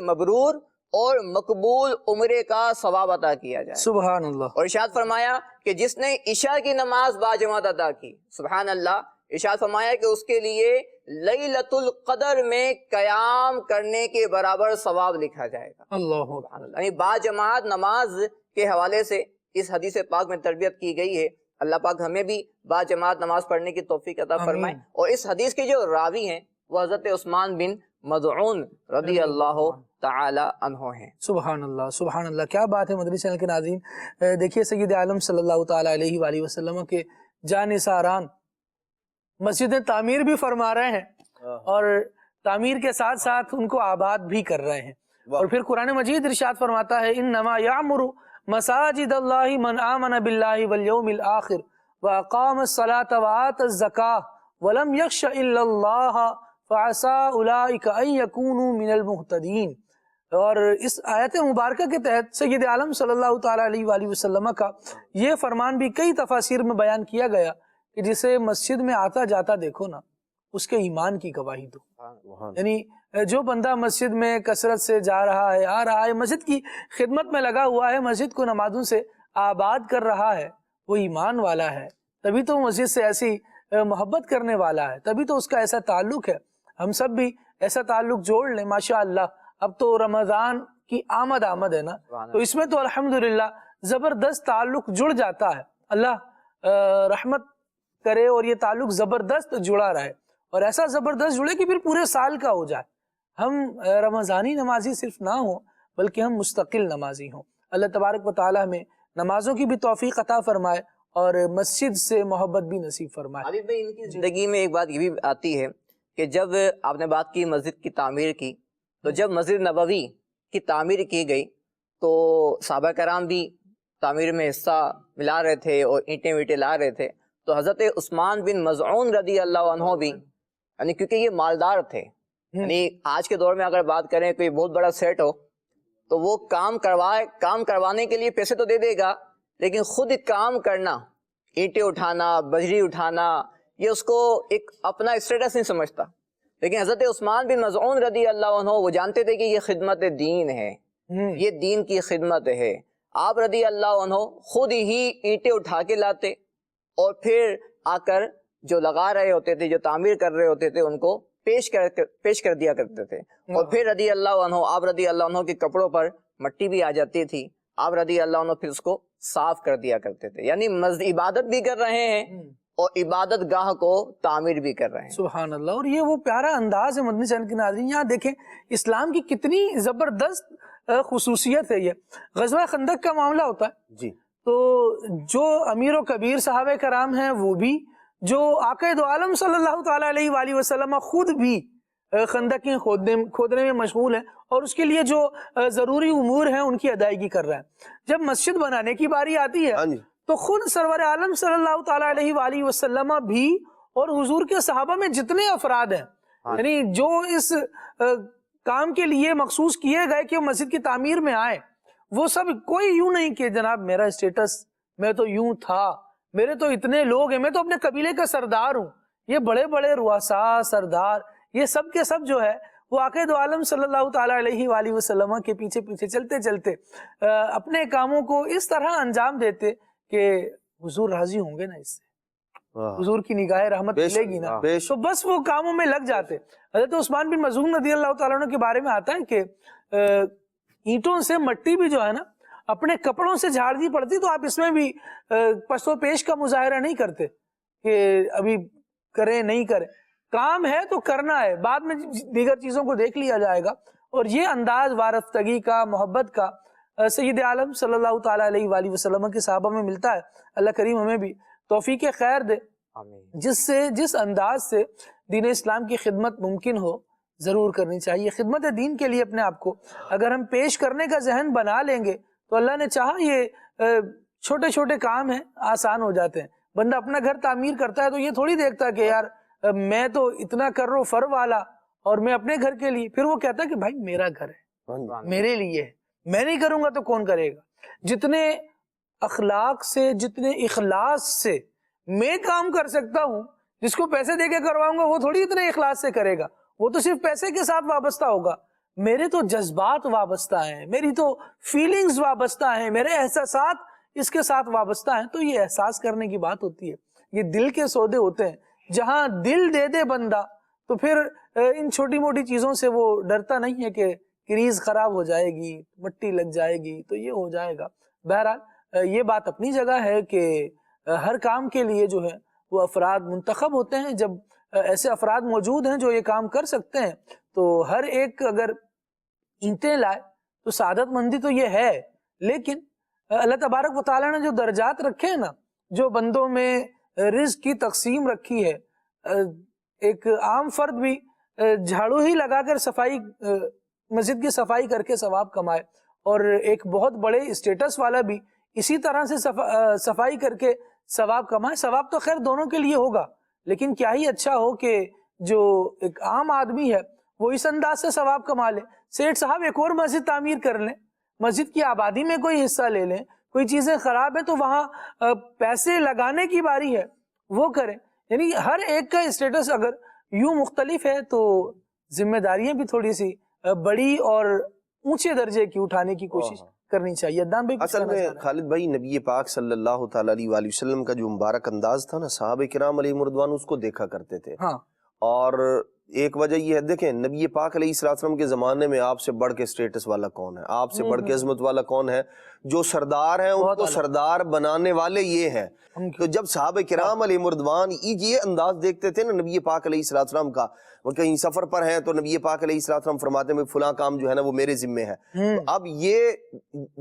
مبرور اور مقبول عمرے کا ثواب عطا کیا جائے. سبحان اللہ. اور ارشاد فرمایا کہ جس نے عشاء کی نماز با جماعت ادا کی، سبحان اللہ، ارشاد فرمایا کہ اس کے لیے لیلۃ القدر میں قیام کرنے کے برابر ثواب لکھا جائے گا. اللہ. یعنی با جماعت نماز کے حوالے سے اس حدیث پاک میں تربیت کی گئی ہے. اللہ پاک ہمیں بھی با جماعت نماز پڑھنے کی توفیق عطا فرمائے. اور اس حدیث کے جو راوی ہیں وہ حضرت عثمان بن مذعون رضی اللہ تعالی عنہ ہیں. سبحان اللہ، سبحان اللہ. کیا بات ہے مدنی چینل کے ناظرین. دیکھیے سید عالم صلی اللہ تعالی علیہ وآلہ وسلم کے جانثاران مسجدیں تعمیر بھی فرما رہے ہیں اور تعمیر کے ساتھ ساتھ ان کو آباد بھی کر رہے ہیں. اور پھر قرآن مجید ارشاد فرماتا ہے انما یعمر مساجد اللہ من آمن باللہ والیوم الآخر واقام الصلاة وآت الزکاة ولم یخش الا اللہ فعسى اولئک ان یکونوا من المہتدین. اور اس آیت مبارکہ کے تحت سید عالم صلی اللہ تعالی علیہ وآلہ وسلم کا یہ فرمان بھی کئی تفاسیر میں بیان کیا گیا کہ جسے مسجد میں آتا جاتا دیکھو نا اس کے ایمان کی گواہی دو. یعنی جو بندہ مسجد میں کثرت سے جا رہا ہے، آ رہا ہے، مسجد کی خدمت میں لگا ہوا ہے، مسجد کو نمازوں سے آباد کر رہا ہے، وہ ایمان والا ہے. تبھی تو مسجد سے ایسی محبت کرنے والا ہے، تبھی تو اس کا ایسا تعلق ہے. ہم سب بھی ایسا تعلق جوڑ لیں. ماشاءاللہ اب تو رمضان کی آمد ہے نا، تو اس میں تو الحمدللہ زبردست تعلق جڑ جاتا ہے. اللہ رحمت کرے اور یہ تعلق زبردست جڑا رہے اور ایسا زبردست جڑے کہ پھر پورے سال کا ہو جائے. ہم رمضانی نمازی صرف نہ ہوں بلکہ ہم مستقل نمازی ہوں. اللہ تبارک و تعالی ہمیں نمازوں کی بھی توفیق عطا فرمائے اور مسجد سے محبت بھی نصیب فرمائے. عابد بھائی، ان کی زندگی میں ایک بات یہ بھی آتی ہے کہ جب آپ نے بات کی مسجد کی تعمیر کی، تو جب مسجد نبوی کی تعمیر کی گئی تو صحابہ کرام بھی تعمیر میں حصہ ملا رہے تھے اور اینٹیں ویٹیں لا رہے تھے. تو حضرت عثمان بن مذعون رضی اللہ عنہ بھی، یعنی کیونکہ یہ مالدار تھے، یعنی آج کے دور میں اگر بات کریں کوئی بہت بڑا سیٹ ہو تو وہ کام کروانے کے لیے پیسے تو دے دے گا لیکن خود کام کرنا، اینٹیں اٹھانا، بجری اٹھانا، یہ اس کو ایک اپنا اسٹیٹس نہیں سمجھتا. لیکن حضرت عثمان بن مذعون رضی اللہ عنہ وہ جانتے تھے کہ یہ خدمت دین ہے، یہ دین کی خدمت ہے. آپ رضی اللہ عنہ خود ہی اینٹیں اٹھا کے لاتے اور پھر آ کر جو لگا رہے ہوتے تھے، جو تعمیر کر رہے ہوتے تھے، ان کو پیش کر دیا کرتے تھے. اور پھر رضی اللہ عنہ، آپ رضی اللہ عنہ کے کپڑوں پر مٹی بھی آ جاتی تھی، آپ رضی اللہ عنہ پھر اس کو صاف کر دیا کرتے تھے. یعنی عبادت بھی کر رہے ہیں اور عبادت گاہ کو تعمیر بھی کر رہے ہیں. سبحان اللہ. اور یہ وہ پیارا انداز ہے مدنی چینل کے ناظرین. یہاں دیکھیں اسلام کی کتنی زبردست خصوصیت ہے. یہ غزوہ خندق کا معاملہ ہوتا ہے جی، تو جو امیر و کبیر صحابہ کرام ہیں وہ بھی، جو آقا دو عالم صلی اللہ تعالیٰ علیہ وآلہ وسلم خود بھی خندقیں کھودنے میں مشغول ہیں اور اس کے لیے جو ضروری امور ہیں ان کی ادائیگی کر رہا ہے. جب مسجد بنانے کی باری آتی ہے تو خود سرور عالم صلی اللہ تعالیٰ علیہ وآلہ وسلم بھی اور حضور کے صحابہ میں جتنے افراد ہیں، یعنی جو اس کام کے لیے مخصوص کیے گئے کہ وہ مسجد کی تعمیر میں آئے، وہ سب کوئی یوں نہیں کہ جناب میرا اسٹیٹس، میں تو یوں تھا، میرے تو اتنے لوگ ہیں، میں تو اپنے قبیلے کا سردار ہوں. یہ بڑے بڑے رؤساء، سردار، یہ سب کے سب جو ہے وہ آقا دو عالم صلی اللہ تعالیٰ علیہ وآلہ وسلم کے پیچھے پیچھے چلتے چلتے اپنے کاموں کو اس طرح انجام دیتے کہ حضور راضی ہوں گے نا، اس سے حضور کی نگاہ رحمت ملے گی نا، تو بس وہ کاموں میں لگ جاتے. حضرت عثمان بن مظعون رضی اللہ تعالیٰ عنہ کے بارے میں آتا ہے کہ اینٹوں سے مٹی بھی جو ہے نا اپنے کپڑوں سے جھاڑ دی پڑتی، تو آپ اس میں بھی پشت و پیش کا مظاہرہ نہیں کرتے کہ ابھی کریں نہیں کریں، کام ہے تو کرنا ہے، بعد میں دیگر چیزوں کو دیکھ لیا جائے گا. اور یہ انداز وارفتگی کا، محبت کا سید عالم صلی اللہ تعالیٰ علیہ وآلہ وسلم کے صحابہ میں ملتا ہے. اللہ کریم ہمیں بھی توفیق خیر دے، جس انداز سے دین اسلام کی خدمت ممکن ہو ضرور کرنی چاہیے. خدمت دین کے لیے اپنے آپ کو اگر ہم پیش کرنے کا ذہن بنا لیں گے تو اللہ نے چاہا یہ چھوٹے چھوٹے کام ہیں آسان ہو جاتے ہیں. بندہ اپنا گھر تعمیر کرتا ہے تو یہ تھوڑی دیکھتا کہ یار میں تو اتنا کر رہا ہوں فر والا اور میں اپنے گھر کے لیے، پھر وہ کہتا ہے کہ بھائی میرا گھر ہے، میرے لیے ہے، میں نہیں کروں گا تو کون کرے گا. جتنے اخلاق سے، جتنے اخلاص سے میں کام کر سکتا ہوں، جس کو پیسے دے کے کرواؤں گا وہ تھوڑی اتنے اخلاص سے کرے گا، وہ تو صرف پیسے کے ساتھ وابستہ ہوگا. میرے تو جذبات وابستہ ہیں، میری تو فیلنگز وابستہ ہیں، میرے احساسات اس کے ساتھ وابستہ ہیں. تو یہ احساس کرنے کی بات ہوتی ہے، یہ دل کے سودے ہوتے ہیں. جہاں دل دے دے بندہ تو پھر ان چھوٹی موٹی چیزوں سے وہ ڈرتا نہیں ہے کہ کریز خراب ہو جائے گی، مٹی لگ جائے گی تو یہ ہو جائے گا. بہرحال یہ بات اپنی جگہ ہے کہ ہر کام کے لیے جو ہے وہ افراد منتخب ہوتے ہیں. جب ایسے افراد موجود ہیں جو یہ کام کر سکتے ہیں تو ہر ایک اگر اینٹیں لائے تو سعادت مندی تو یہ ہے. لیکن اللہ تبارک و تعالیٰ نے جو درجات رکھے ہیں نا، جو بندوں میں رزق کی تقسیم رکھی ہے، ایک عام فرد بھی جھاڑو ہی لگا کر صفائی، مسجد کی صفائی کر کے ثواب کمائے، اور ایک بہت بڑے اسٹیٹس والا بھی اسی طرح سے صفائی کر کے ثواب کمائے. ثواب تو خیر دونوں کے لیے ہوگا، لیکن کیا ہی اچھا ہو کہ جو ایک عام آدمی ہے وہ اس انداز سے ثواب کما لے. سیٹھ صاحب ایک اور مسجد تعمیر کر لیں، مسجد کی آبادی میں کوئی حصہ لے لیں، کوئی چیزیں خراب ہیں تو وہاں پیسے لگانے کی باری ہے وہ کریں. یعنی ہر ایک کا اسٹیٹس اگر یوں مختلف ہے تو ذمہ داریاں بھی تھوڑی سی بڑی اور اونچے درجے کی اٹھانے کی کوشش کرنی چاہیے. اصل میں خالد بھائی نبی پاک صلی اللہ تعالیٰ علیہ وآلہ وسلم کا جو مبارک انداز تھا نا، صحابہ کرام علیہ مردوان اس کو دیکھا کرتے تھے. اور ایک وجہ یہ ہے، دیکھیں نبی پاک علیہ السلام کے زمانے میں آپ سے بڑھ کے اسٹیٹس والا کون ہے، آپ سے بڑھ کے عظمت والا کون ہے؟ جو سردار ہیں ان کو سردار بنانے والے یہ ہیں. تو جب صحابہ کرام علیہ مردوان یہ انداز دیکھتے تھے نا نبی پاک علیہ السلام کا، وہ کہیں سفر پر ہیں تو نبی پاک علیہ السلام فرماتے ہیں فلاں کام جو ہے نا وہ میرے ذمے ہے. اب یہ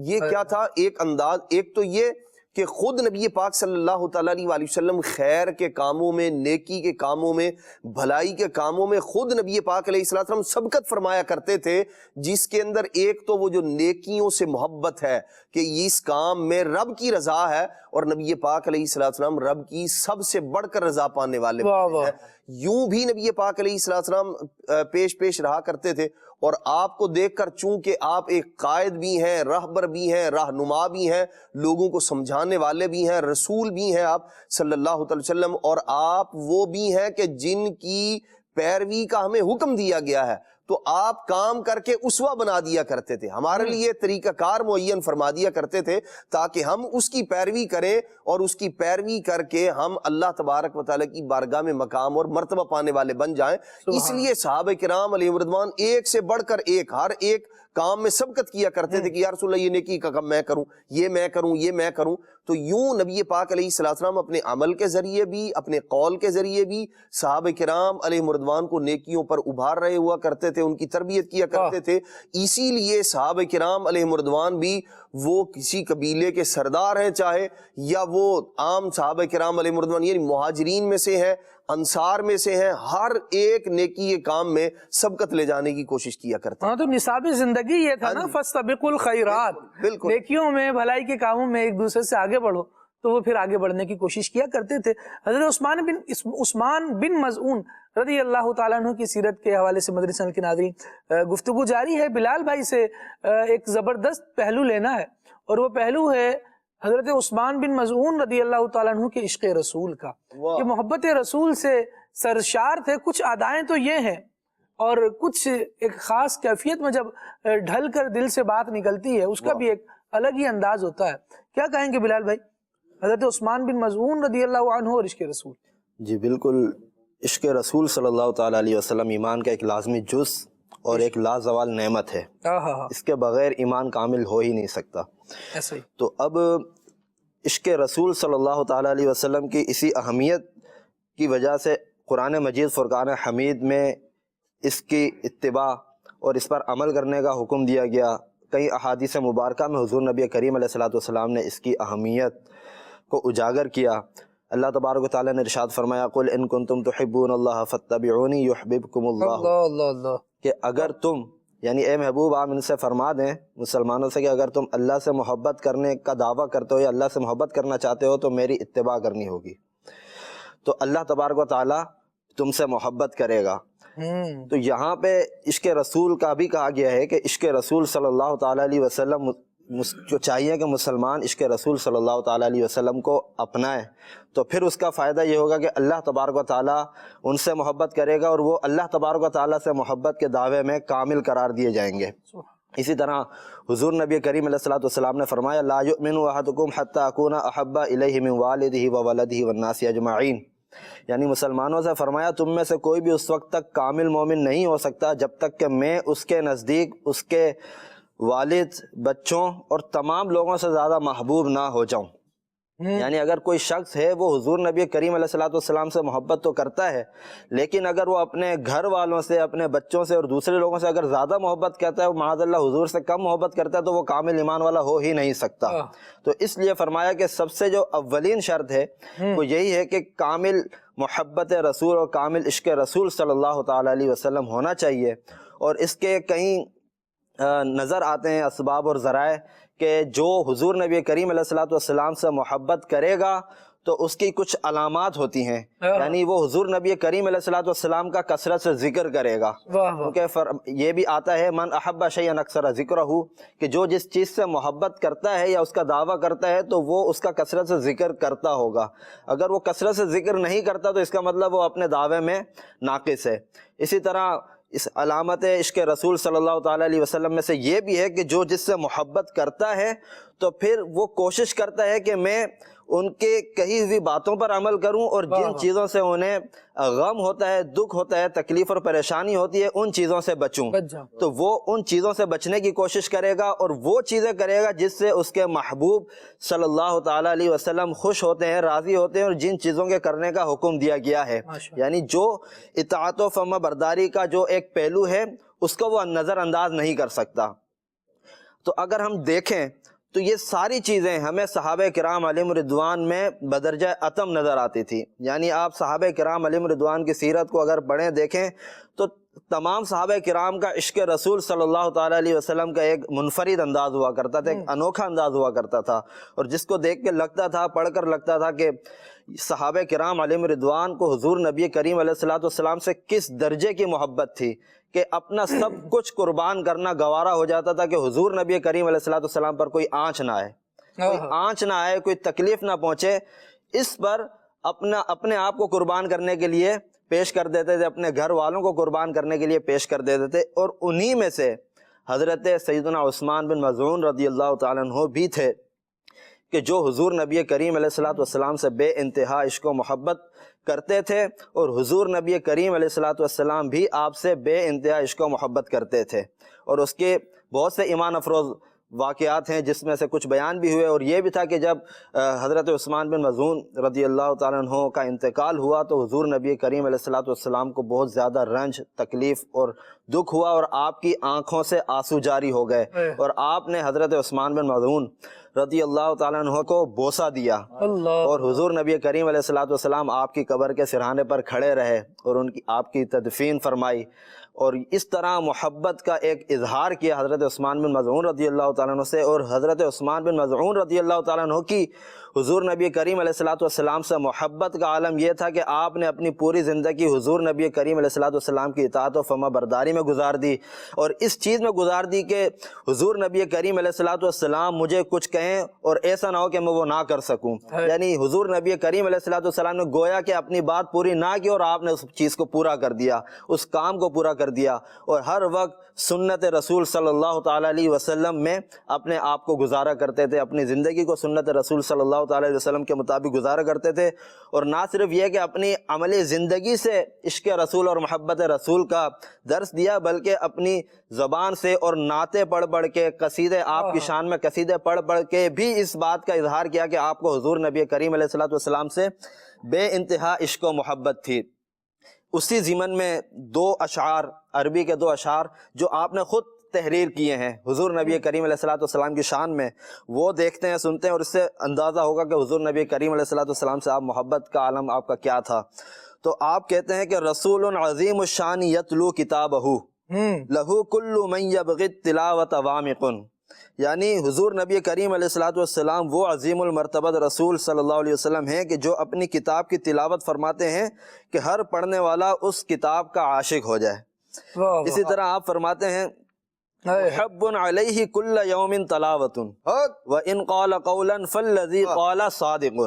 کیا تھا ایک انداز، ایک تو یہ کہ خود نبی پاک صلی اللہ تعالیٰ علیہ وآلہ وسلم خیر کے کاموں میں، نیکی کے کاموں میں، بھلائی کے کاموں میں خود نبی پاک علیہ السلام سبقت فرمایا کرتے تھے، جس کے اندر ایک تو وہ جو نیکیوں سے محبت ہے کہ اس کام میں رب کی رضا ہے، اور نبی پاک علیہ السلام رب کی سب سے بڑھ کر رضا پانے والے ہیں. یوں بھی نبی پاک علیہ السلام پیش رہا کرتے تھے. اور آپ کو دیکھ کر چونکہ آپ ایک قائد بھی ہیں، رہبر بھی ہیں، رہنما بھی ہیں، لوگوں کو سمجھانے والے بھی ہیں، رسول بھی ہیں آپ صلی اللہ علیہ وسلم، اور آپ وہ بھی ہیں کہ جن کی پیروی کا ہمیں حکم دیا گیا ہے، تو آپ کام کر کے اسوہ بنا دیا کرتے تھے، ہمارے لیے طریقہ کار معین فرما دیا کرتے تھے تاکہ ہم اس کی پیروی کریں، اور اس کی پیروی کر کے ہم اللہ تبارک و تعالیٰ کی بارگاہ میں مقام اور مرتبہ پانے والے بن جائیں. اس لیے صحابہ کرام علیہ رضوان ایک سے بڑھ کر ایک ہر ایک کام میں سبقت کیا کرتے تھے کہ یا رسول اللہ یہ نیکی کا کام میں کروں، یہ میں کروں، یہ میں کروں. تو یوں نبی پاک علیہ السلام اپنے عمل کے ذریعے بھی، اپنے قول کے ذریعے بھی صحابہ کرام علیہ رضوان کو نیکیوں پر ابھار رہے ہوا کرتے تھے، ان کی تربیت کیا کرتے تھے. اسی لیے صحابہ کرام علیہ رضوان بھی وہ کسی قبیلے کے سردار ہیں چاہے یا وہ عام صحابہ کرام علیہ رضوان یعنی مہاجرین میں سے ہیں، انصار میں سے ہیں، ہر ایک نیکی کے کام میں سبقت لے جانے کی کوشش کیا کرتے ہیں۔ ہاں تو نصاب زندگی یہ تھا نا، فاستبقوا الخیرات، بالکل۔ نیکیوں میں، بھلائی کے کاموں میں ایک دوسرے سے آگے بڑھو، تو وہ پھر آگے بڑھنے کی کوشش کیا کرتے تھے۔ حضرت عثمان بن مظعون رضی اللہ تعالیٰ عنہ کی سیرت کے حوالے سے مدنی چینل کے ناظرین گفتگو جاری ہے۔ بلال بھائی سے ایک زبردست پہلو لینا ہے، اور وہ پہلو ہے حضرت عثمان بن مظعون رضی اللہ تعالیٰ عنہ کے عشق رسول کا، کہ محبت رسول سے سرشار تھے۔ کچھ ادائیں تو یہ ہیں، اور کچھ ایک خاص کیفیت میں جب ڈھل کر دل سے بات نکلتی ہے اس کا بھی ایک الگ ہی انداز ہوتا ہے۔ کیا کہیں گے بلال بھائی، حضرت عثمان بن مظعون رضی اللہ عنہ اور عشق رسول؟ جی بالکل، عشق رسول صلی اللہ تعالیٰ علیہ وسلم ایمان کا ایک لازمی جز اور ایک لازوال نعمت ہے، اس کے بغیر ایمان کامل ہو ہی نہیں سکتا۔ ایسا ہی تو اب عشق رسول صلی اللہ تعالیٰ علیہ وسلم کی اسی اہمیت کی وجہ سے قرآن مجید فرقان حمید میں اس کی اتباع اور اس پر عمل کرنے کا حکم دیا گیا۔ کئی احادیث مبارکہ میں حضور نبی کریم علیہ السلام نے اس کی اہمیت کو اجاگر کیا۔ اللہ تبارک و تعالیٰ نے ارشاد فرمایا قل ان کنتم تحبون اللہ فاتبعونی یحببکم اللہ، کہ اگر تم، یعنی اے محبوب آپ ان سے فرما دیں مسلمانوں سے کہ اگر تم اللہ سے محبت کرنے کا دعویٰ کرتے ہو یا اللہ سے محبت کرنا چاہتے ہو تو میری اتباع کرنی ہوگی، تو اللہ تبارک و تعالیٰ تم سے محبت کرے گا۔ تو یہاں پہ عشق رسول کا بھی کہا گیا ہے کہ عشق رسول صلی اللہ تعالیٰ علیہ وسلم جو چاہیے کہ مسلمان عشق رسول صلی اللہ تعالیٰ علیہ وسلم کو اپنائے، تو پھر اس کا فائدہ یہ ہوگا کہ اللہ تبارک و تعالیٰ ان سے محبت کرے گا اور وہ اللہ تبارک و تعالیٰ سے محبت کے دعوے میں کامل قرار دیے جائیں گے۔ اسی طرح حضور نبی کریم علیہ السلام نے فرمایا لا یؤمن احدکم حتی اکون احب الیہ من والدہ وولدہ والناس اجمعین، یعنی مسلمانوں سے فرمایا تم میں سے کوئی بھی اس وقت تک کامل مومن نہیں ہو سکتا جب تک کہ میں اس کے نزدیک اس کے والد، بچوں اور تمام لوگوں سے زیادہ محبوب نہ ہو جاؤں۔ یعنی اگر کوئی شخص ہے وہ حضور نبی کریم علیہ السلام سے محبت تو کرتا ہے، لیکن اگر وہ اپنے گھر والوں سے، اپنے بچوں سے اور دوسرے لوگوں سے اگر زیادہ محبت کرتا ہے، معاذ اللہ حضور سے کم محبت کرتا ہے، تو وہ کامل ایمان والا ہو ہی نہیں سکتا۔ تو اس لیے فرمایا کہ سب سے جو اولین شرط ہے وہ یہی ہے کہ کامل محبت رسول اور کامل عشق رسول صلی اللہ تعالیٰ علیہ وسلم ہونا چاہیے۔ اور اس کے کئی نظر آتے ہیں اسباب اور ذرائع کہ جو حضور نبی کریم علیہ السلام سے محبت کرے گا تو اس کی کچھ علامات ہوتی ہیں، یعنی وہ حضور نبی کریم علیہ السلام کا کثرت سے ذکر کرے گا، کیونکہ یہ بھی آتا ہے من احب شیئا اکثر ذکرہ، کہ جو جس چیز سے محبت کرتا ہے یا اس کا دعویٰ کرتا ہے تو وہ اس کا کثرت سے ذکر کرتا ہوگا۔ اگر وہ کثرت سے ذکر نہیں کرتا تو اس کا مطلب وہ اپنے دعوے میں ناقص ہے۔ اسی طرح اس علامت عشق رسول صلی اللہ تعالیٰ علیہ وسلم میں سے یہ بھی ہے کہ جو جس سے محبت کرتا ہے تو پھر وہ کوشش کرتا ہے کہ میں ان کے کہی ہوئی باتوں پر عمل کروں، اور جن چیزوں سے انہیں غم ہوتا ہے، دکھ ہوتا ہے، تکلیف اور پریشانی ہوتی ہے، ان چیزوں سے بچوں۔ تو وہ ان چیزوں سے بچنے کی کوشش کرے گا اور وہ چیزیں کرے گا جس سے اس کے محبوب صلی اللہ تعالیٰ علیہ وسلم خوش ہوتے ہیں، راضی ہوتے ہیں، اور جن چیزوں کے کرنے کا حکم دیا گیا ہے، یعنی جو اطاعت و فرما برداری کا جو ایک پہلو ہے اس کو وہ نظر انداز نہیں کر سکتا۔ تو اگر ہم دیکھیں تو یہ ساری چیزیں ہمیں صحابہ کرام علیہم رضوان میں بدرجہ اتم نظر آتی تھی۔ یعنی آپ صحابہ کرام علیہم رضوان کی سیرت کو اگر پڑھیں دیکھیں تو تمام صحابہ کرام کا عشق رسول صلی اللہ تعالیٰ علیہ وسلم کا ایک منفرد انداز ہوا کرتا تھا، ایک انوکھا انداز ہوا کرتا تھا، اور جس کو دیکھ کے لگتا تھا، پڑھ کر لگتا تھا کہ صحابہ کرام علیہم رضوان کو حضور نبی کریم علیہ السلام سے کس درجے کی محبت تھی کہ اپنا سب کچھ قربان کرنا گوارا ہو جاتا تھا کہ حضور نبی کریم علیہ السلام پر کوئی آنچ نہ آئے، کوئی آنچ نہ آئے، کوئی تکلیف نہ پہنچے، اس پر اپنے آپ کو قربان کرنے کے لیے پیش کر دیتے تھے، اپنے گھر والوں کو قربان کرنے کے لیے پیش کر دیتے تھے۔ اور انہی میں سے حضرت سیدنا عثمان بن مظعون رضی اللہ تعالیٰ عنہ بھی تھے کہ جو حضور نبی کریم علیہ السلام سے بے انتہا عشق و محبت کرتے تھے، اور حضور نبی کریم علیہ السلام بھی آپ سے بے انتہا عشق و محبت کرتے تھے، اور اس کے بہت سے ایمان افروز واقعات ہیں جس میں سے کچھ بیان بھی ہوئے، اور یہ بھی تھا کہ جب حضرت عثمان بن مظعون رضی اللہ تعالیٰ عنہ کا انتقال ہوا تو حضور نبی کریم علیہ الصلوۃ والسلام کو بہت زیادہ رنج، تکلیف اور دکھ ہوا، اور آپ کی آنکھوں سے آنسو جاری ہو گئے، اور آپ نے حضرت عثمان بن مظعون رضی اللہ تعالیٰ عنہ کو بوسہ دیا، اور حضور نبی کریم علیہ الصلوۃ والسلام آپ کی قبر کے سرہانے پر کھڑے رہے اور آپ کی تدفین فرمائی، اور اس طرح محبت کا ایک اظہار کیا حضرت عثمان بن مظعون رضی اللہ تعالیٰ عنہ سے۔ اور حضرت عثمان بن مظعون رضی اللہ تعالیٰ عنہ کی حضور نبی کریم علیہ الصلوۃ والسلام سے محبت کا عالم یہ تھا کہ آپ نے اپنی پوری زندگی حضور نبی کریم علیہ الصلوۃ والسلام کی اطاعت و فرما برداری میں گزار دی، اور اس چیز میں گزار دی کہ حضور نبی کریم علیہ الصلوۃ والسلام مجھے کچھ کہیں اور ایسا نہ ہو کہ میں وہ نہ کر سکوں، یعنی حضور نبی کریم علیہ الصلوۃ والسلام نے گویا کہ اپنی بات پوری نہ کی اور آپ نے اس چیز کو پورا کر دیا، اس کام کو پورا کر دیا، اور ہر وقت سنت رسول صلی اللہ تعالیٰ علیہ وسلم میں اپنے آپ کو گزارا کرتے تھے، اپنی زندگی کو سنت رسول صلی اللہ تعالیٰ علیہ وسلم کے مطابق گزارا کرتے تھے، اور نہ صرف یہ کہ اپنی عملی زندگی سے عشق رسول اور محبت رسول کا درس دیا، بلکہ اپنی زبان سے اور نعتیں پڑھ پڑھ کے، قصیدے آپ کی شان میں قصیدے پڑھ پڑھ کے بھی اس بات کا اظہار کیا کہ آپ کو حضور نبی کریم علیہ الصلوۃ والسلام سے بے انتہا عشق و محبت تھی۔ اسی ضمن میں دو اشعار، عربی کے دو اشعار جو آپ نے خود تحریر کیے ہیں حضور نبی کریم علیہ الصلوۃ والسلام کی شان میں، وہ دیکھتے ہیں، سنتے ہیں، اور اس سے اندازہ ہوگا کہ حضور نبی کریم علیہ الصلوۃ والسلام سے آپ محبت کا عالم آپ کا کیا تھا۔ تو آپ کہتے ہیں کہ رسول عظیم الشان یتلو کتابہ لہو کل من یبغی التلاوۃ وامق، یعنی حضور نبی کریم علیہ الصلوۃ والسلام وہ عظیم المرتبت رسول صلی اللہ علیہ وسلم ہیں کہ جو اپنی کتاب کی تلاوت فرماتے ہیں کہ ہر پڑھنے والا اس کتاب کا عاشق ہو جائے۔ اسی طرح آپ فرماتے ہیں حب علیہ کل یوم تلاوت وان قال قولا فالذی قال صادق،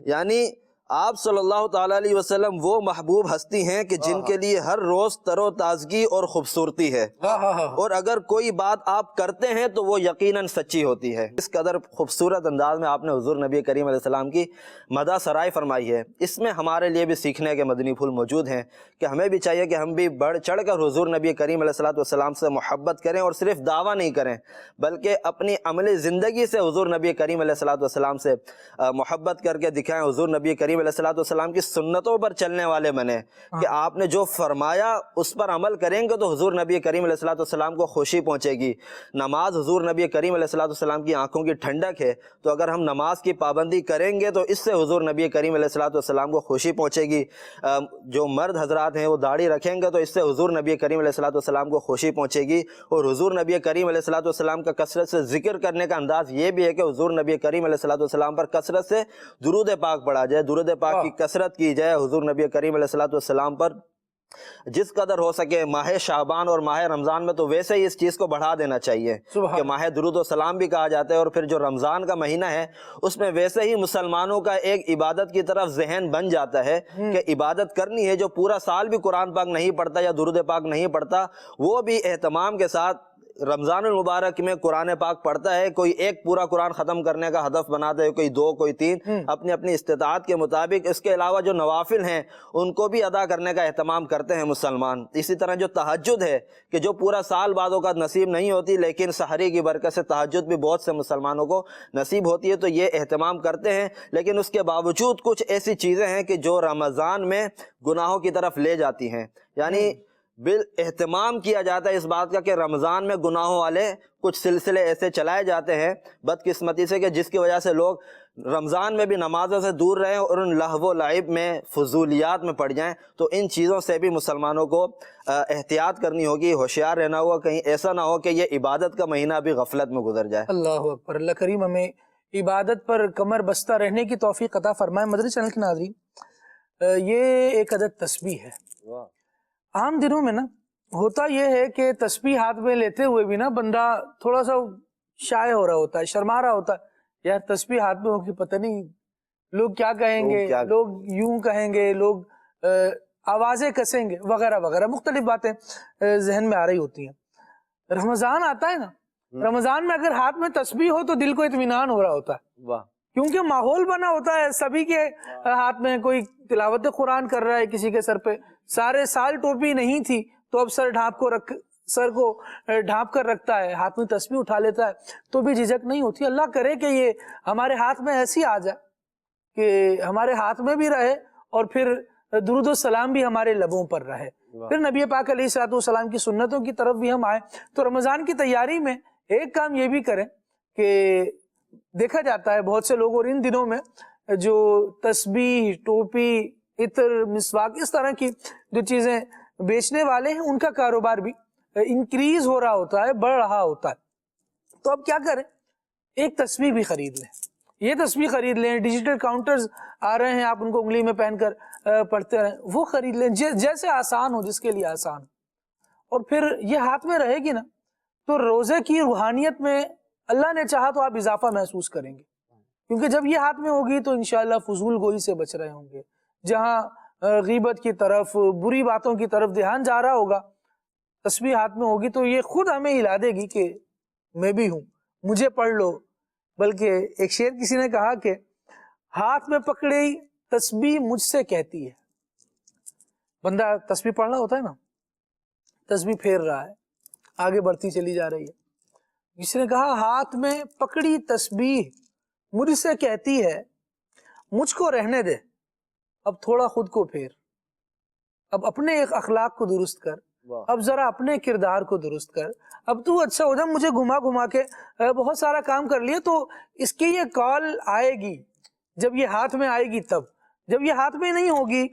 یعنی آپ صلی اللہ تعالیٰ علیہ وسلم وہ محبوب ہستی ہیں کہ جن کے لیے ہر روز تر و تازگی اور خوبصورتی ہے، اور اگر کوئی بات آپ کرتے ہیں تو وہ یقیناً سچی ہوتی ہے۔ اس قدر خوبصورت انداز میں آپ نے حضور نبی کریم علیہ السلام کی مدح سرائی فرمائی ہے۔ اس میں ہمارے لیے بھی سیکھنے کے مدنی پھول موجود ہیں کہ ہمیں بھی چاہیے کہ ہم بھی بڑھ چڑھ کر حضور نبی کریم علیہ السلام سے محبت کریں، اور صرف دعویٰ نہیں کریں بلکہ اپنی عملی زندگی سے حضور نبی کریم علیہ السلام سے محبت کر کے دکھائیں، حضور نبی کریم علیہ السلام کی سنتوں پر چلنے والے بنے کہ آپ نے جو فرمایا اس پر عمل کریں گے تو حضور نبی کریم علیہ السلام کو خوشی پہنچے گی۔ نماز حضور نبی کریم علیہ السلام کی آنکھوں کی ٹھنڈک ہے، تو اگر ہم نماز کی پابندی کریں گے تو اس سے حضور نبی کریم علیہ السلام کو خوشی پہنچے گی۔ جو مرد حضرات ہیں وہ داڑھی رکھیں گے تو اس سے حضور نبی کریم علیہ السلام کو خوشی پہنچے گی، اور حضور نبی کریم علیہ السلام کا کثرت سے ذکر کرنے کا انداز یہ بھی ہے کہ حضور نبی کریم علیہ السلام پر کثرت سے درود پاک پڑھا جائے، درود پاک کی کثرت کی جائے حضور نبی کریم علیہ السلام پر جس قدر ہو سکے۔ ماہ شعبان اور ماہ رمضان میں تو ویسے ہی اس چیز کو بڑھا دینا چاہیے کہ ماہ درود و سلام بھی کہا جاتا ہے، اور پھر جو رمضان کا مہینہ ہے اس میں ویسے ہی مسلمانوں کا ایک عبادت کی طرف ذہن بن جاتا ہے کہ عبادت کرنی ہے۔ جو پورا سال بھی قرآن پاک نہیں پڑھتا یا درود پاک نہیں پڑھتا وہ بھی اہتمام کے ساتھ رمضان المبارک میں قرآن پاک پڑھتا ہے۔ کوئی ایک پورا قرآن ختم کرنے کا ہدف بناتا ہے، کوئی دو، کوئی تین، اپنی اپنی استطاعت کے مطابق۔ اس کے علاوہ جو نوافل ہیں ان کو بھی ادا کرنے کا اہتمام کرتے ہیں مسلمان۔ اسی طرح جو تہجد ہے کہ جو پورا سال بعد اوقات نصیب نہیں ہوتی، لیکن سحری کی برکت سے تہجد بھی بہت سے مسلمانوں کو نصیب ہوتی ہے، تو یہ اہتمام کرتے ہیں۔ لیکن اس کے باوجود کچھ ایسی چیزیں ہیں کہ جو رمضان میں گناہوں کی طرف لے جاتی ہیں، یعنی اہتمام کیا جاتا ہے اس بات کا کہ رمضان میں گناہوں والے کچھ سلسلے ایسے چلائے جاتے ہیں بدقسمتی سے کہ جس کی وجہ سے لوگ رمضان میں بھی نمازوں سے دور رہیں اور ان لہو و لعب میں، فضولیات میں پڑ جائیں۔ تو ان چیزوں سے بھی مسلمانوں کو احتیاط کرنی ہوگی، ہوشیار رہنا ہوگا، کہیں ایسا نہ ہو کہ یہ عبادت کا مہینہ بھی غفلت میں گزر جائے۔ اللہ اکبر۔ اللہ کریم ہمیں عبادت پر کمر بستہ رہنے کی توفیق عطا فرمائے۔ مدنی چینل کے ناظرین، یہ ایک عدد تسبیح ہے۔ عام دنوں میں نا ہوتا یہ ہے کہ تسبیح ہاتھ میں لیتے ہوئے بھی نا بندہ تھوڑا سا شائع ہو رہا ہوتا ہے، شرما رہا ہوتا ہے، یار تسبیح ہاتھ میں ہوگی پتہ نہیں لوگ کیا کہیں گے، لوگ یوں کہیں گے، لوگ آوازیں کسیں گے وغیرہ وغیرہ، مختلف باتیں ذہن میں آ رہی ہوتی ہیں۔ رمضان آتا ہے نا، رمضان میں اگر ہاتھ میں تسبیح ہو تو دل کو اطمینان ہو رہا ہوتا ہے، کیونکہ ماحول بنا ہوتا ہے، سبھی کے ہاتھ میں کوئی تلاوت قرآن کر رہا ہے، کسی کے سر پہ سارے سال ٹوپی نہیں تھی تو اب سر ڈھانپ کو رکھ سر کو ڈھانپ کر رکھتا ہے, ہاتھ میں تسبیح اٹھا لیتا ہے, تو بھی جھجک نہیں ہوتی. اللہ کرے کہ یہ ہمارے ہاتھ میں ایسی آ جائے کہ ہمارے ہاتھ میں بھی رہے اور پھر درود و سلام بھی ہمارے لبوں پر رہے. پھر نبی پاک علیہ الصلوۃ والسلام کی سنتوں کی طرف بھی ہم آئیں تو رمضان کی تیاری میں ایک کام یہ بھی کریں کہ دیکھا جاتا ہے بہت سے لوگ, اور ان دنوں میں جو تسبیح, ٹوپی, عطر, مسواک, اس طرح کی جو چیزیں بیچنے والے ہیں ان کا کاروبار بھی انکریز ہو رہا ہوتا ہے, بڑھ رہا ہوتا ہے. تو اب کیا کریں, ایک تسبیح بھی خرید لیں. یہ تسبیح خرید لیں, ڈیجیٹل کاؤنٹرز آ رہے ہیں, آپ ان کو انگلی میں پہن کر پڑھتے رہیں, وہ خرید لیں جیسے آسان ہو, جس کے لیے آسان. اور پھر یہ ہاتھ میں رہے گی نا تو روزے کی روحانیت میں اللہ نے چاہا تو آپ اضافہ محسوس کریں گے, کیونکہ جب یہ ہاتھ میں ہوگی تو انشاءاللہ فضول گوئی سے بچ رہے ہوں گے. جہاں غیبت کی طرف, بری باتوں کی طرف دھیان جا رہا ہوگا, تسبیح ہاتھ میں ہوگی تو یہ خود ہمیں ہلا دے گی کہ میں بھی ہوں, مجھے پڑھ لو. بلکہ ایک شعر کسی نے کہا کہ ہاتھ میں پکڑی تسبیح مجھ سے کہتی ہے. بندہ تسبیح پڑھ رہا ہوتا ہے نا, تسبیح پھیر رہا ہے, آگے بڑھتی چلی جا رہی ہے. کسی نے کہا ہاتھ میں پکڑی تسبیح مجھ سے کہتی ہے مجھ کو رہنے دے, اب تھوڑا خود کو پھیر, اب اپنے ایک اخلاق کو درست کر, اب ذرا اپنے کردار کو درست کر, اب تو اچھا ہو جا. مجھے گھما گھما کے بہت سارا کام کر لیے, تو اس کی یہ کال آئے گی جب یہ ہاتھ میں آئے گی تب. جب یہ ہاتھ میں نہیں ہوگی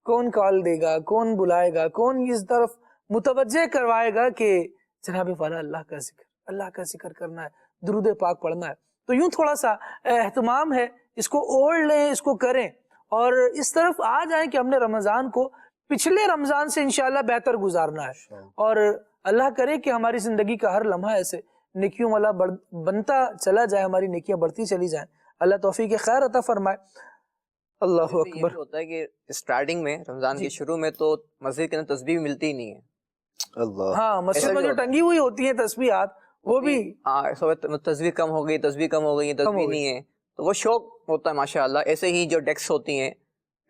کون کال دے گا, کون بلائے گا, کون اس طرف متوجہ کروائے گا کہ جناب والا اللہ کا ذکر کرنا ہے, درود پاک پڑھنا ہے. تو یوں تھوڑا سا اہتمام ہے, اس کو اوڑھ لیں, اس کو کریں, اور اس طرف آ جائیں کہ ہم نے رمضان کو پچھلے رمضان سے انشاءاللہ بہتر گزارنا ہے. اور اللہ کرے کہ ہماری زندگی کا ہر لمحہ ایسے نیکیوں والا بنتا چلا جائے, ہماری نیکیاں بڑھتی چلی جائیں. اللہ توفیق خیر عطا فرمائے. اللہ اکبر. ہوتا ہے کہ اسٹارٹنگ میں رمضان کے شروع میں تو مسجد کے اندر تسبیح ملتی ہی نہیں ہے. اللہ, ہاں, مسجد میں جو ٹنگی ہوئی ہوتی ہیں تسبیحات وہ بھی تسبیح کم ہو گئی, تسبیح کم ہو گئی, تسبیح نہیں ہے, تو وہ شوق ہوتا ہے ماشاءاللہ. ایسے ہی جو ڈیکس ہوتی ہیں,